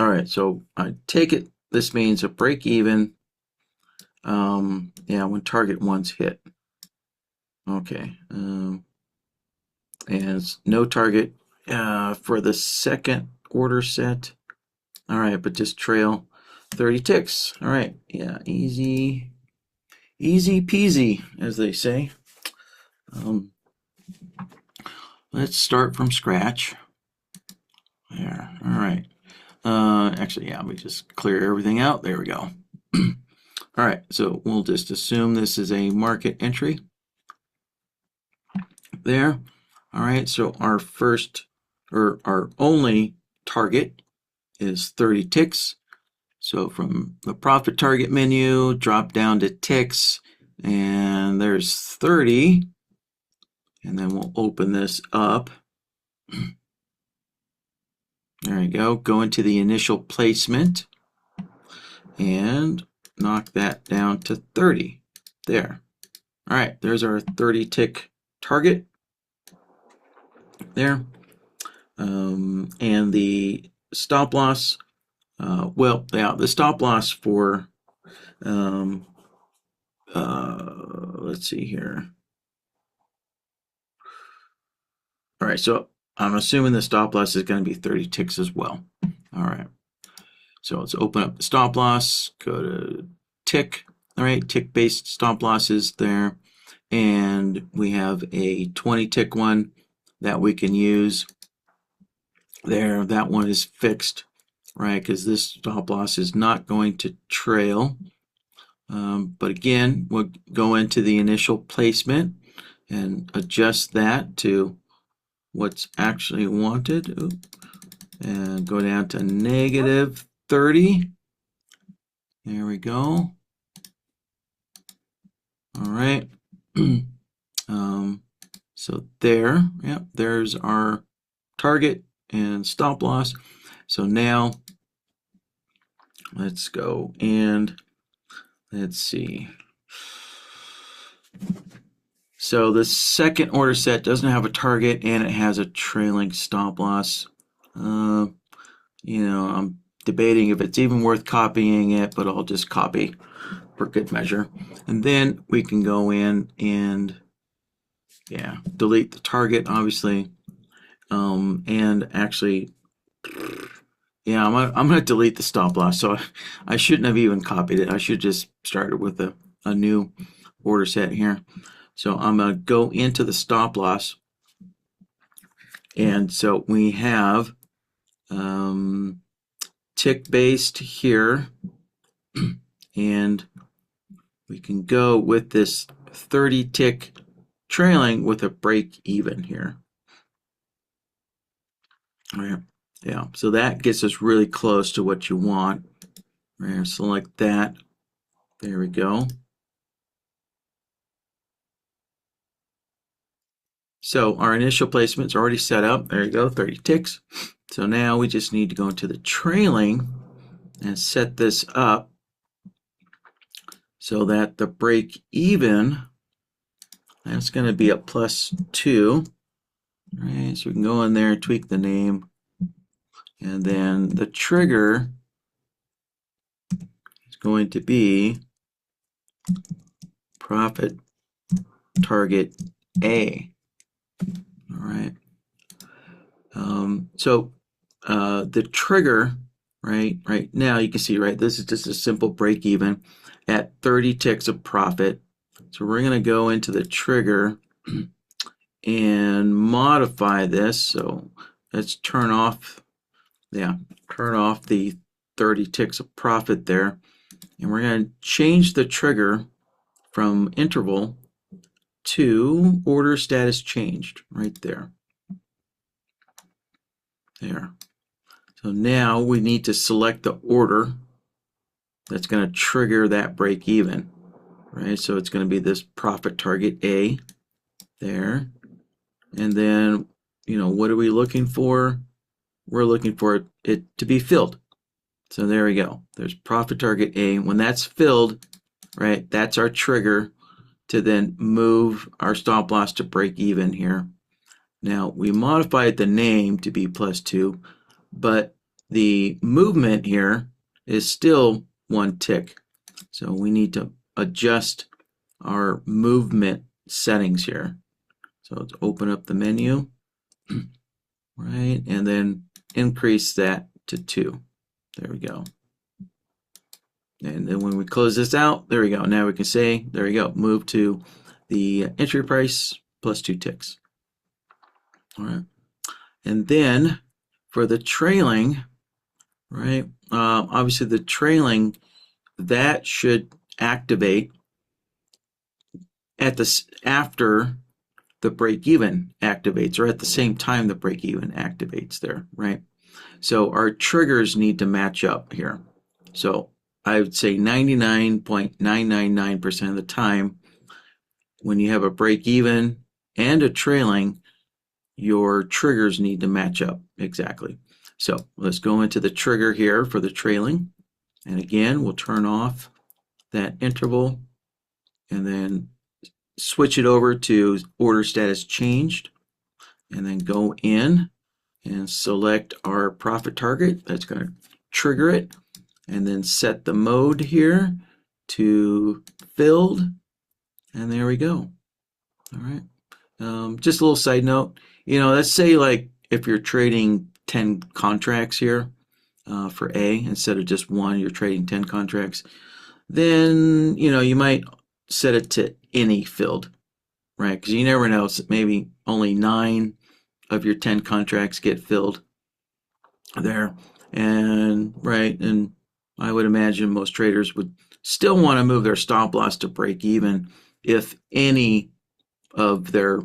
right, so I take it this means a break even. Yeah, when target one's hit. Okay, and it's no target for the second order set. All right, but just trail 30 ticks. All right, yeah, easy peasy, as they say. Um, let's start from scratch. There, all right. Actually, yeah, let me just clear everything out. There we go. All right, so we'll just assume this is a market entry there. All right, so our first or our only target is 30 ticks. So from the profit target menu, drop down to ticks, and there's 30. And then we'll open this up. There you go. Go into the initial placement and knock that down to 30. There. All right, there's our 30 tick target there. And the stop loss, well, yeah, the stop loss for, let's see here. All right, so I'm assuming the stop loss is going to be 30 ticks as well. All right, so let's open up the stop loss, go to tick. All right, tick based stop losses there. And we have a 20 tick one that we can use there. That one is fixed, right? Because this stop loss is not going to trail. But again, we'll go into the initial placement and adjust that to what's actually wanted. And go down to negative 30. There we go. All right. So there, yeah, there's our target and stop loss. So now let's go and let's see. So the second order set doesn't have a target and it has a trailing stop loss. I'm debating if it's even worth copying it, but I'll just copy for good measure. And then we can go in and delete the target, obviously. And actually, I'm gonna delete the stop loss. So I shouldn't have even copied it. I should just started with a new order set here. So I'm gonna go into the stop loss, and so we have tick based here, and we can go with this 30 tick trailing with a break even here. All right. Yeah, so that gets us really close to what you want. Right, select that. There we go. So our initial placement's already set up. There you go, 30 ticks. So now we just need to go into the trailing and set this up so that the break even, that's going to be a +2. All right, so we can go in there, tweak the name, and then the trigger is going to be profit target A. All right. The trigger, right now you can see, right, this is just a simple break even at 30 ticks of profit. So we're going to go into the trigger and modify this. So let's turn off the 30 ticks of profit there. And we're going to change the trigger from interval to order status changed right there. There. So now we need to select the order that's going to trigger that break even, right? So it's going to be this profit target A there. And then, what are we looking for? We're looking for it to be filled. So there we go. There's profit target A. When that's filled, right, that's our trigger to then move our stop loss to break even here. Now, we modified the name to be +2, but the movement here is still 1 tick. So we need to adjust our movement settings here. So let's open up the menu, right, and then increase that to 2. There we go. And then when we close this out, there we go. Now we can say, there we go, move to the entry price +2 ticks. All right. And then for the trailing, right, obviously the trailing, that should activate after the break even activates, or at the same time the break even activates there, right? So our triggers need to match up here. So I would say 99.999% of the time, when you have a break even and a trailing, your triggers need to match up exactly. So let's go into the trigger here for the trailing. And again, we'll turn off that interval and then switch it over to order status changed, and then go in and select our profit target. That's going to trigger it, and then set the mode here to filled, and there we go. All right. Just a little side note, let's say like if you're trading 10 contracts here for A instead of just one, you're trading 10 contracts, then you might set it to any filled, right? Because you never know, maybe only 9 of your 10 contracts get filled there. And I would imagine most traders would still want to move their stop loss to break even if any of their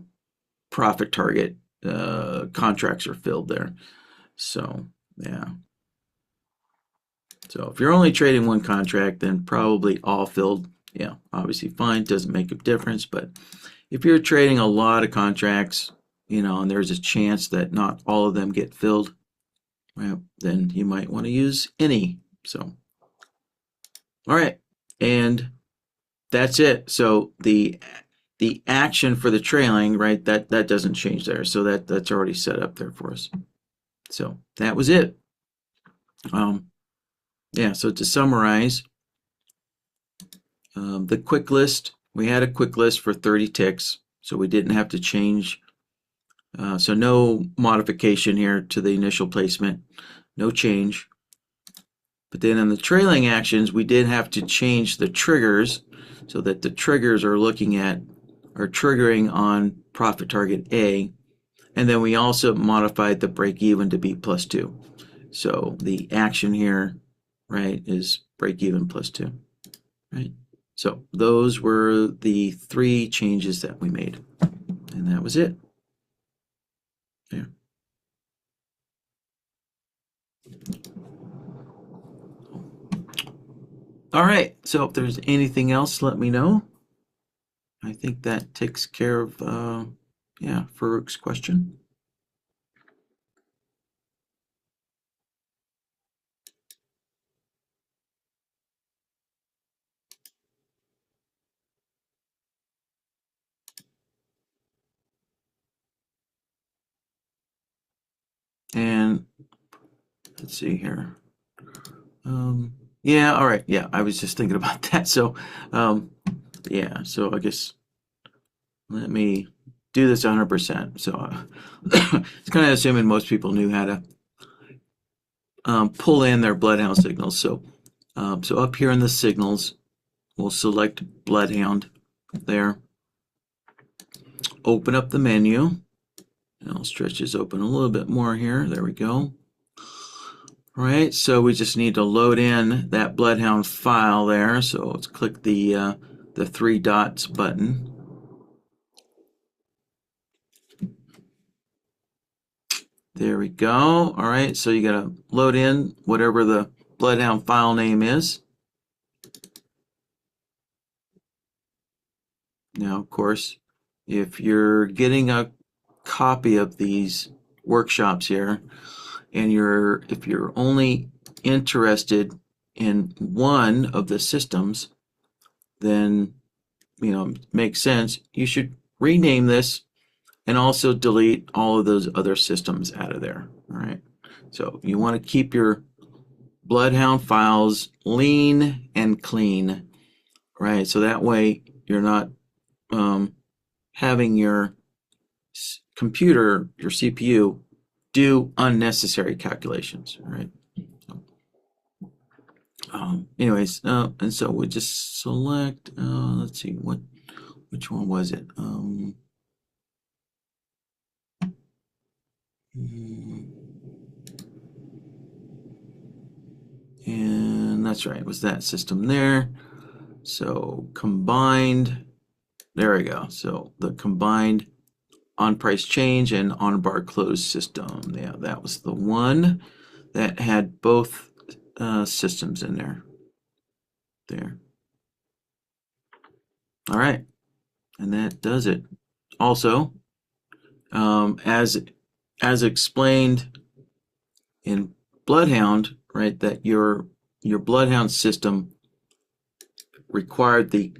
profit target contracts are filled there. So yeah. So if you're only trading one contract, then probably all filled. Yeah, obviously fine, doesn't make a difference. But if you're trading a lot of contracts, and there's a chance that not all of them get filled, well, then you might want to use any. So, all right, and that's it. So the action for the trailing, right? That doesn't change there. So that's already set up there for us. So that was it. Yeah. So to summarize, the quick list, we had a quick list for 30 ticks, so we didn't have to change. So no modification here to the initial placement, no change. But then in the trailing actions, we did have to change the triggers so that the triggers are triggering on profit target A. And then we also modified the break even to be +2. So the action here, right, is break even +2, right? So those were the 3 changes that we made. And that was it. Yeah. All right. So if there's anything else, let me know. I think that takes care of, Farouk's question. And let's see here. Yeah, all right. Yeah, I was just thinking about that. So, yeah, so I guess let me do this 100%. So, it's kind of assuming most people knew how to pull in their Bloodhound signals. So, so up here in the signals, we'll select Bloodhound there. Open up the menu. And I'll stretch this open a little bit more here. There we go. All right, so we just need to load in that Bloodhound file there. So let's click the three dots button. There we go. All right, so you got to load in whatever the Bloodhound file name is. Now, of course, if you're getting a copy of these workshops here, and if you're only interested in one of the systems, then it makes sense. You should rename this and also delete all of those other systems out of there. All right. So you want to keep your Bloodhound files lean and clean, right? So that way you're not having your computer, your CPU, do unnecessary calculations, right? Anyways, and so we just select. Let's see, which one was it? And that's right, it was that system there. So combined, there we go. So the combined on price change and on bar close system. Yeah, that was the one that had both systems in there. There. All right, and that does it. Also, as explained in Bloodhound, right, that your Bloodhound system required the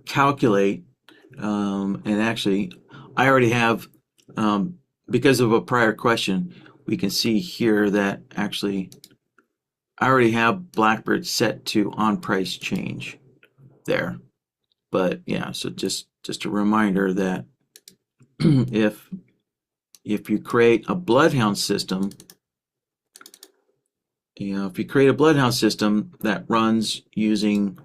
calculate, and actually, I already have, because of a prior question, we can see here that actually I already have Blackbird set to on price change there. But yeah, so just a reminder that if you create a Bloodhound system, if you create a Bloodhound system that runs using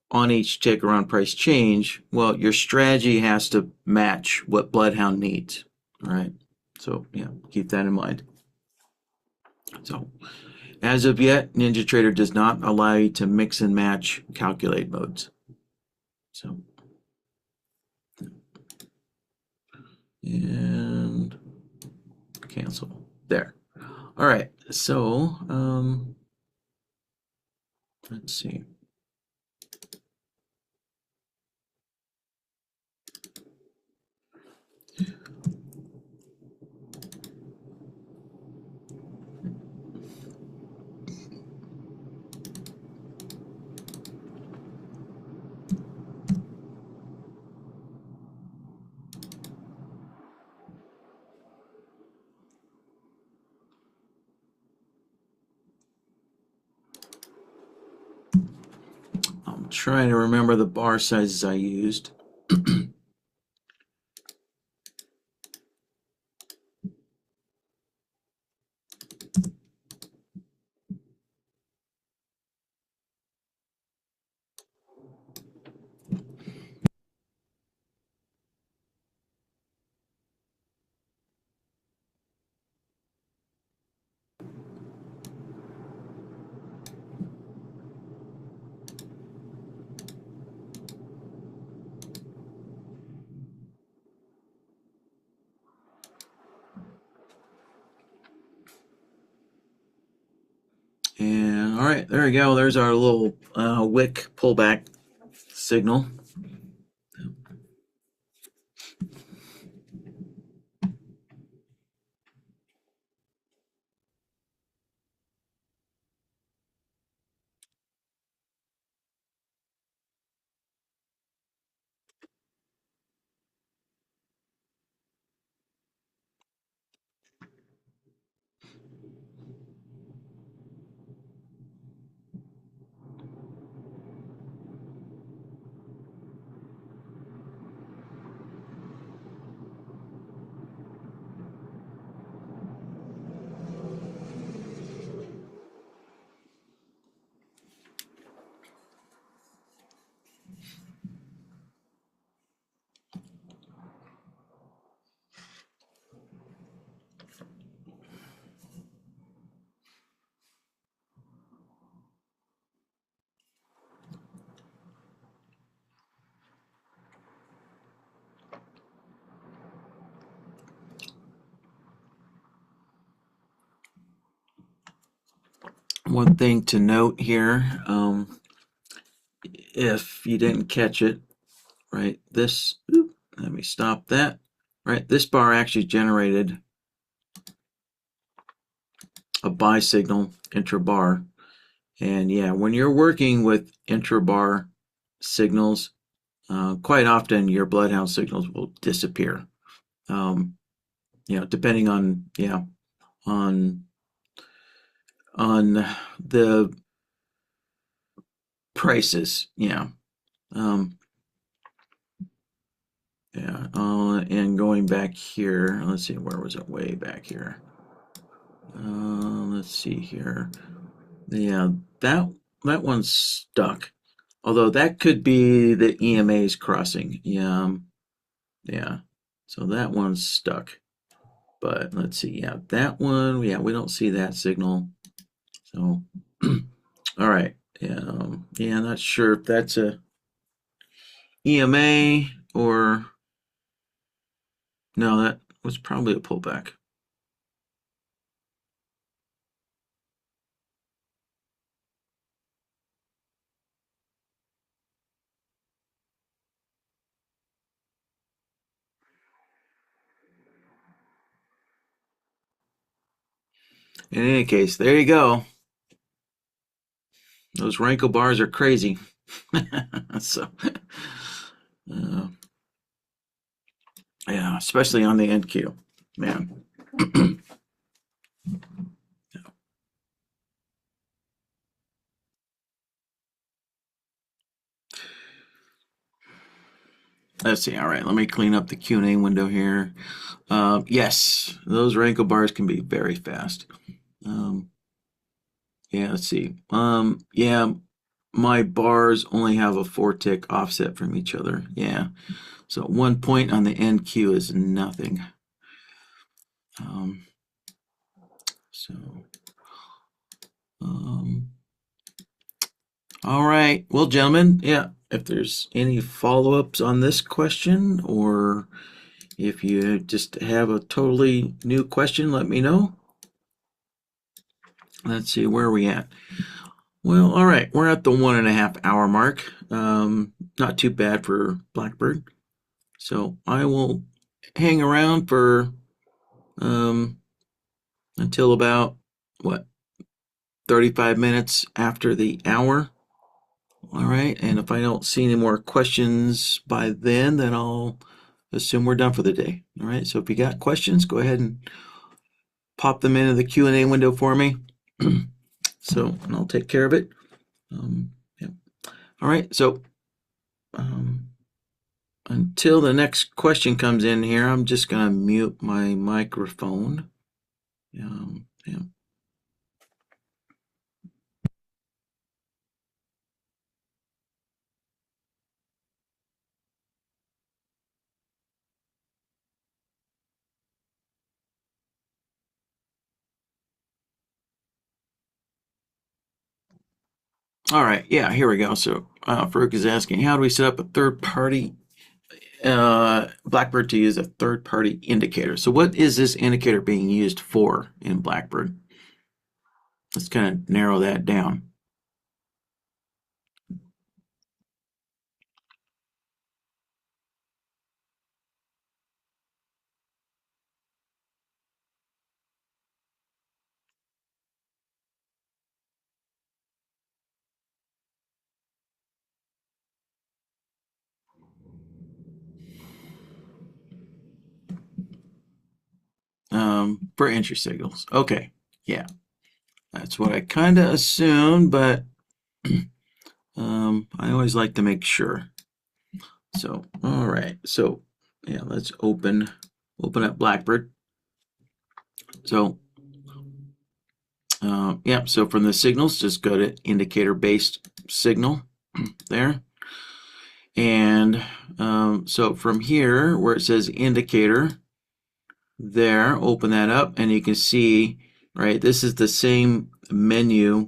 on each tick or on price change, well, your strategy has to match what Bloodhound needs, right? So yeah, keep that in mind. So as of yet, NinjaTrader does not allow you to mix and match calculate modes. So, and cancel. There. All right. So, let's see. I'm trying to remember the bar sizes I used. And all right, there we go. There's our little wick pullback signal. one thing to note here, if you didn't catch it, right, let me stop that, right, this bar actually generated a buy signal intra-bar. And yeah, when you're working with intra-bar signals, quite often your bloodhound signals will disappear. Depending on on on the prices. Um, and going back here, let's see, where was it? Way back here. Let's see here. Yeah, that one's stuck. Although that could be the EMA's crossing. Yeah. So that one's stuck. But let's see. Yeah, that one. Yeah, we don't see that signal. So, all right. Yeah, not sure if that's a EMA or no. That was probably a pullback. In any case, there you go. Those Renko bars are crazy. So, uh, yeah, especially on the NQ, man. Let's see. All right, let me clean up the Q&A window here. Yes, those Renko bars can be very fast. Yeah, let's see. Yeah, my bars only have a 4-tick offset from each other. Yeah, so 1 point on the NQ is nothing. Um, so, um, all right. Well, gentlemen, yeah, if there's any follow-ups on this question, or if you just have a totally new question, let me know. Let's see, where are we at? Well, all right, we're at the 1.5 hour mark. Not too bad for Blackbird. So I will hang around for um, until about what 35 minutes after the hour. All right, and if I don't see any more questions by then I'll assume we're done for the day. All right, so if you got questions, go ahead and pop them into the Q&A window for me. So, and I'll take care of it. Yeah. All right, so until the next question comes in here, I'm just gonna mute my microphone. Yeah. All right, yeah, here we go. So Farouk is asking, how do we set up a third-party Blackbird to use a third-party indicator? So what is this indicator being used for in Blackbird? Let's kind of narrow that down. For entry signals. Okay, yeah, that's what I kind of assumed, but I always like to make sure. So, all right, so yeah, let's open up Blackbird. So, yeah, so from the signals, just go to indicator-based signal there. And so from here, where it says indicator, there, open that up, and you can see, right, this is the same menu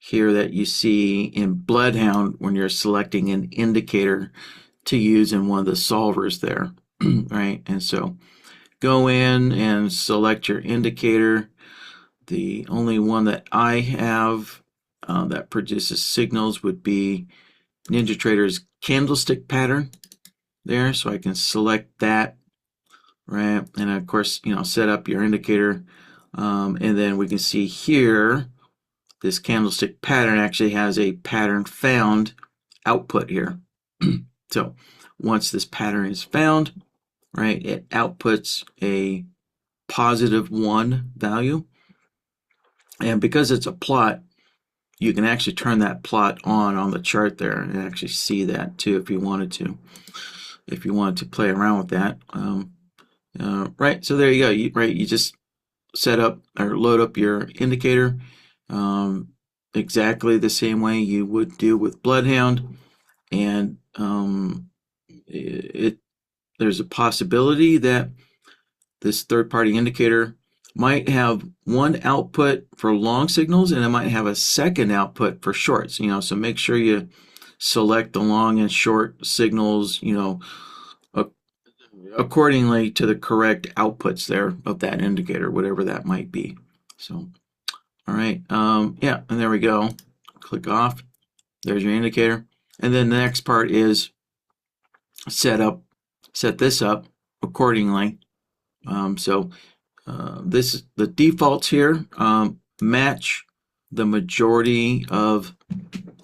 here that you see in Bloodhound when you're selecting an indicator to use in one of the solvers there, right? And so go in and select your indicator. The only one that I have that produces signals would be NinjaTrader's candlestick pattern there. So I can select that, right? And of course, set up your indicator. And then we can see here, this candlestick pattern actually has a pattern found output here. So once this pattern is found, right, it outputs a +1 value. And because it's a plot, you can actually turn that plot on the chart there and actually see that too if you wanted to. If you wanted to play around with that. Right, so there you go. You just set up or load up your indicator exactly the same way you would do with Bloodhound. And there's a possibility that this third-party indicator might have one output for long signals and it might have a second output for shorts. So make sure you select the long and short signals, accordingly to the correct outputs there of that indicator, whatever that might be. So, all right, yeah, and there we go. Click off. There's your indicator, and then the next part is set this up accordingly. The defaults here match the majority of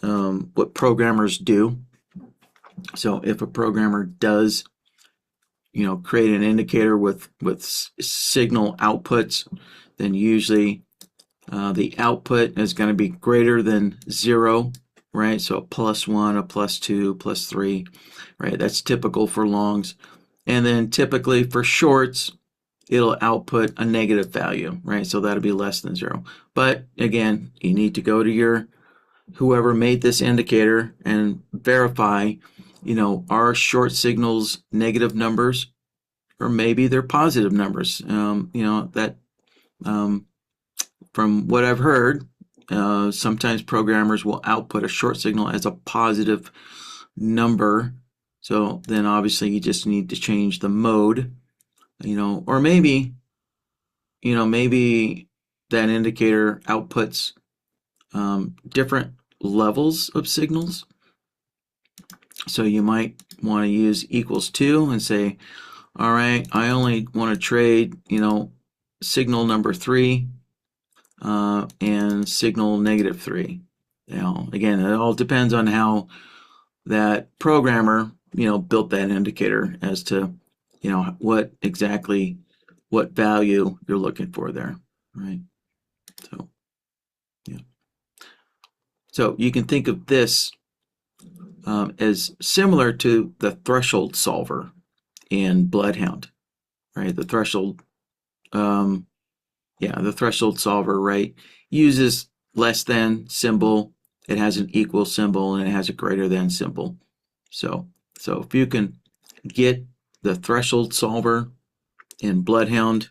what programmers do. So if a programmer does create an indicator with signal outputs, then usually the output is going to be greater than 0, right? So a +1, a +2, +3, right? That's typical for longs. And then typically for shorts, it'll output a negative value, right? So that'll be less than 0. But again, you need to go to whoever made this indicator and verify, are short signals negative numbers, or maybe they're positive numbers. From what I've heard, sometimes programmers will output a short signal as a positive number. So then obviously you just need to change the mode, or maybe that indicator outputs different levels of signals. So you might want to use =2 and say, all right, I only want to trade, signal number 3 and signal -3. Again, it all depends on how that programmer, built that indicator as to, what value you're looking for there, right? So, yeah. So you can think of this as similar to the threshold solver in Bloodhound, right? The threshold solver, right, uses less than symbol, it has an equal symbol, and it has a greater than symbol. So if you can get the threshold solver in Bloodhound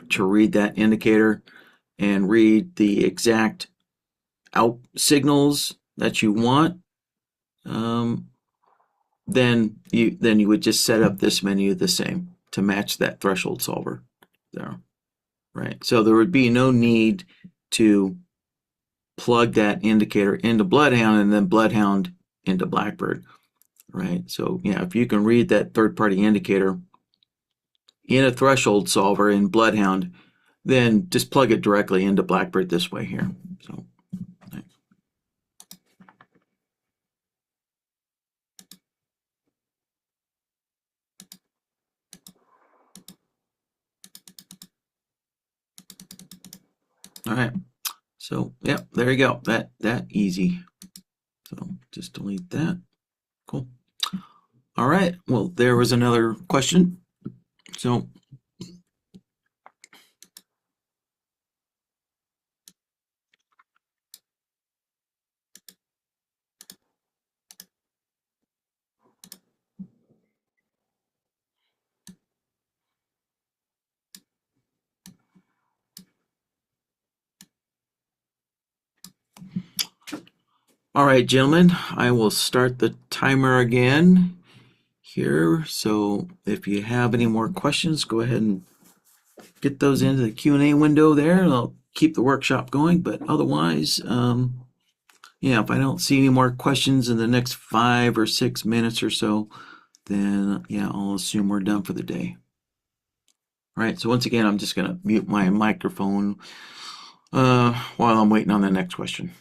to read that indicator and read the exact out signals that you want, then you would just set up this menu the same to match that threshold solver there, right? So there would be no need to plug that indicator into Bloodhound and then Bloodhound into Blackbird, right? So yeah, if you can read that third-party indicator in a threshold solver in Bloodhound, then just plug it directly into Blackbird this way here. So. All right, so yeah, there you go. That easy. So just delete that. Cool. All right. Well, there was another question. So. All right, gentlemen, I will start the timer again here. So if you have any more questions, go ahead and get those into the Q&A window there, and I'll keep the workshop going. But otherwise, yeah, if I don't see any more questions in the next 5 or 6 minutes or so, then yeah, I'll assume we're done for the day. All right, so once again, I'm just gonna mute my microphone while I'm waiting on the next question.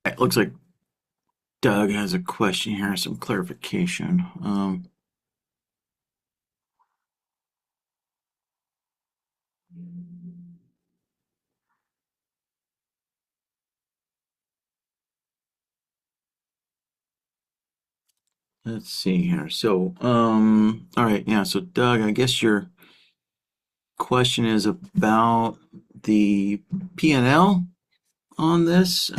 It looks like Doug has a question here, some clarification. let's see here. So, all right, yeah. So, Doug, I guess your question is about the P&L on this.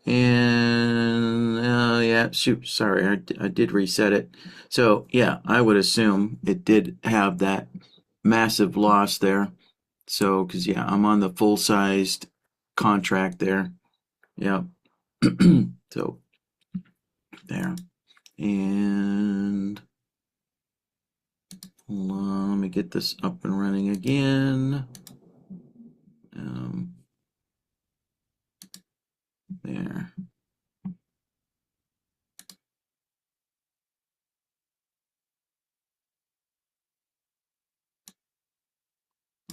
And yeah, shoot, sorry, I did reset it. So yeah, I would assume it did have that massive loss there. So, because yeah, I'm on the full-sized contract there. Yeah. So there. And hold on, let me get this up and running again. Um, there.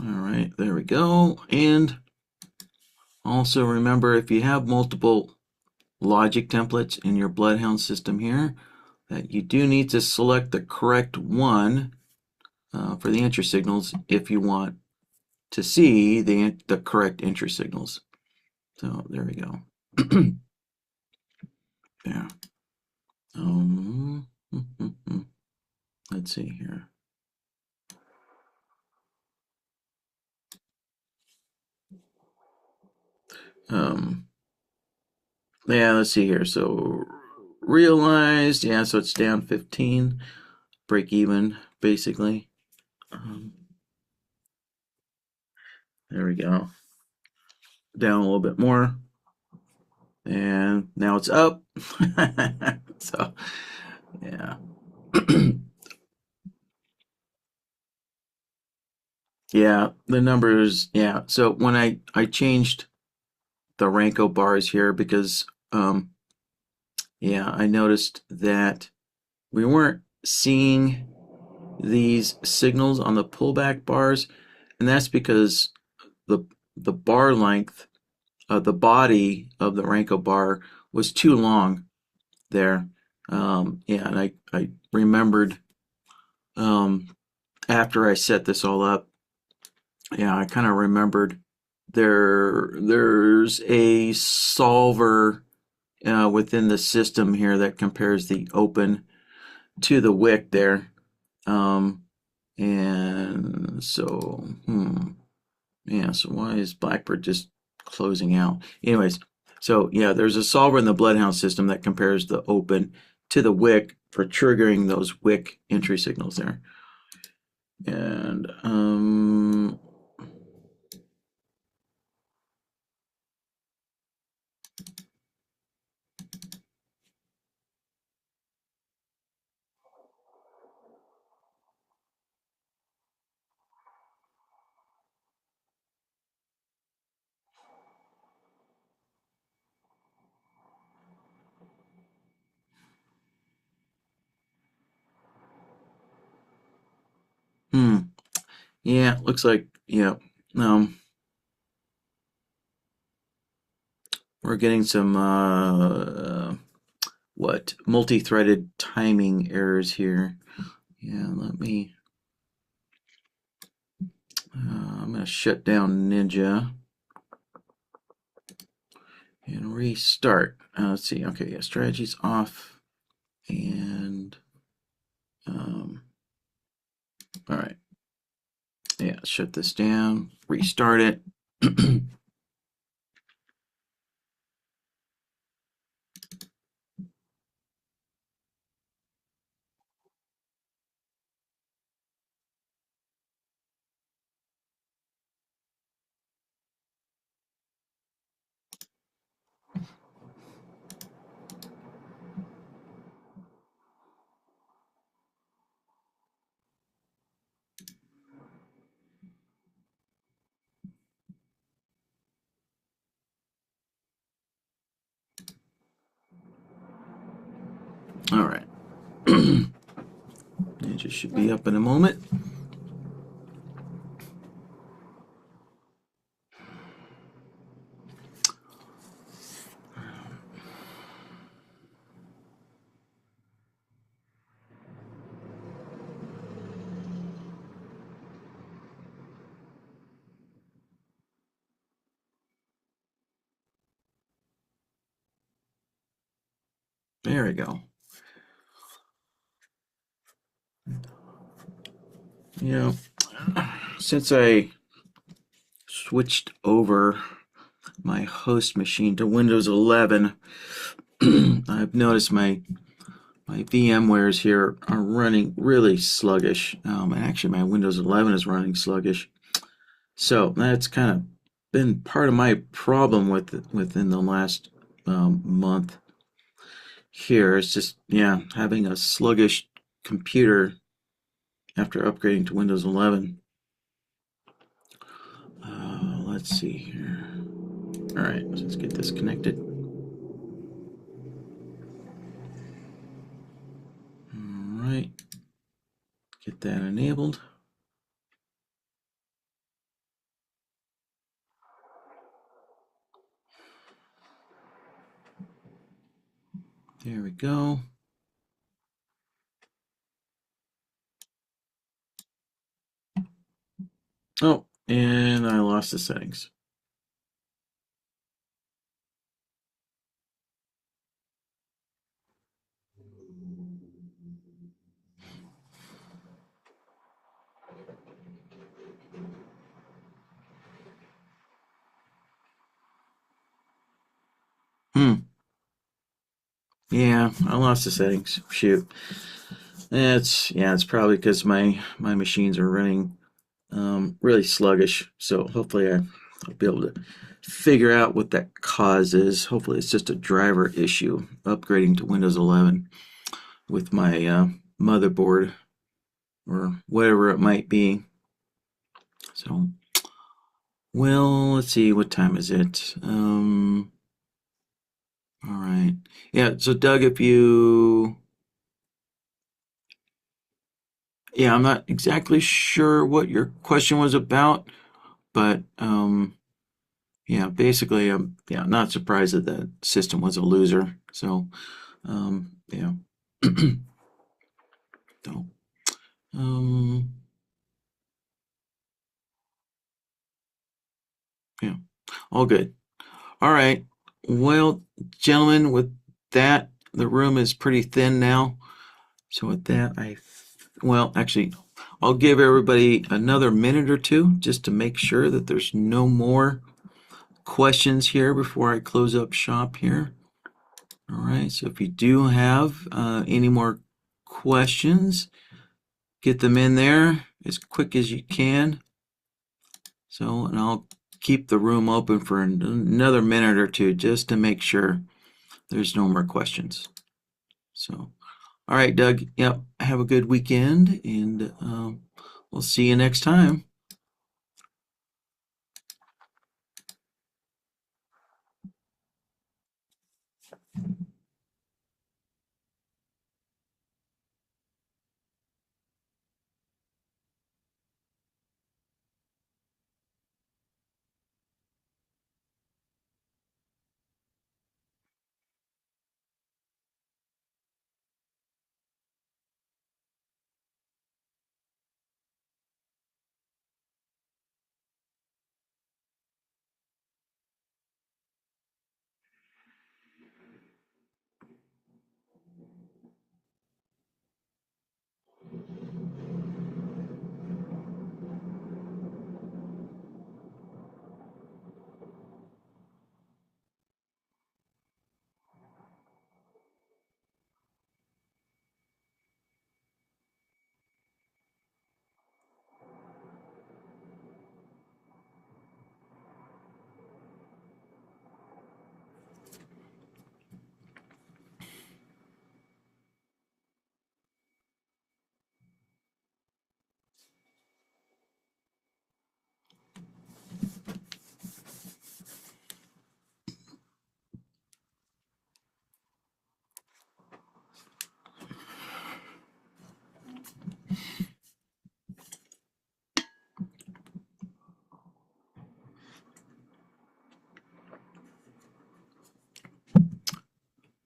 All right, there we go. And also remember, if you have multiple logic templates in your Bloodhound system here, that you do need to select the correct one for the entry signals if you want to see the correct entry signals. So there we go. Yeah. Um, let's see here. Um, yeah, let's see here. So realized, yeah, so it's down 15, break even, basically. Um, there we go. Down a little bit more. And now it's up. So, yeah. Yeah, the numbers, yeah. So when I changed the Ranko bars here because yeah, I noticed that we weren't seeing these signals on the pullback bars, and that's because the the bar length of the body of the Ranko bar was too long there. Yeah, and I remembered um, after I set this all up, yeah, I kind of remembered there's a solver within the system here that compares the open to the wick there. Um, and so, yeah, so why is Blackbird just closing out? Anyways, so yeah, there's a solver in the Bloodhound system that compares the open to the wick for triggering those wick entry signals there. And hmm, yeah, looks like yeah, um, we're getting some what multi-threaded timing errors here. Yeah, let me. I'm gonna shut down Ninja and restart. Let's see. Okay, yeah, strategy's off, and all right. Yeah, shut this down. Restart it. All right. Ninja should be up in a moment. There we go. You know, since I switched over my host machine to Windows 11, I've noticed my VMwares here are running really sluggish. And actually, my Windows 11 is running sluggish. So that's kind of been part of my problem within the last month here. It's just, yeah, having a sluggish computer after upgrading to Windows 11. Let's see here. All right, let's get this connected. All right, get that enabled. There we go. Oh, and I lost the settings. Hmm. Yeah, I lost the settings. Shoot. It's probably because my machines are running really sluggish. So hopefully I'll be able to figure out what that cause is. Hopefully it's just a driver issue upgrading to Windows 11 with my motherboard or whatever it might be. So, well, let's see, what time is it? All right. Yeah, so Doug, yeah, I'm not exactly sure what your question was about, but yeah, basically, yeah, not surprised that the system was a loser. So, yeah. So, um, yeah, all good. All right. Well, gentlemen, with that, the room is pretty thin now. So with that, well, actually, I'll give everybody another minute or two just to make sure that there's no more questions here before I close up shop here. All right. So if you do have any more questions, get them in there as quick as you can. So, and I'll keep the room open for another minute or two just to make sure there's no more questions. So, all right, Doug. Yep. Have a good weekend, and we'll see you next time.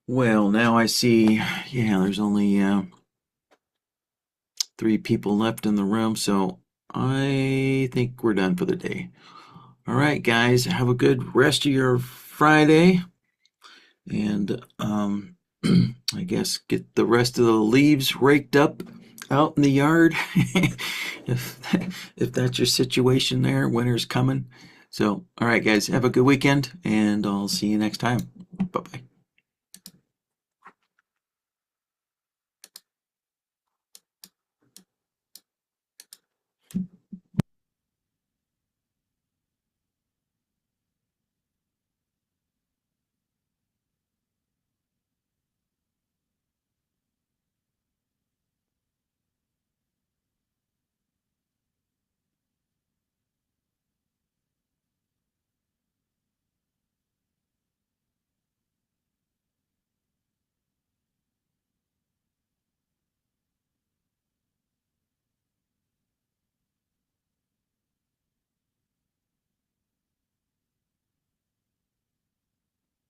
Well, now I see, yeah, there's only 3 people left in the room, so I think we're done for the day. All right, guys, have a good rest of your Friday, and I guess get the rest of the leaves raked up out in the yard if if that's your situation there. Winter's coming. So, all right, guys, have a good weekend, and I'll see you next time. Bye bye.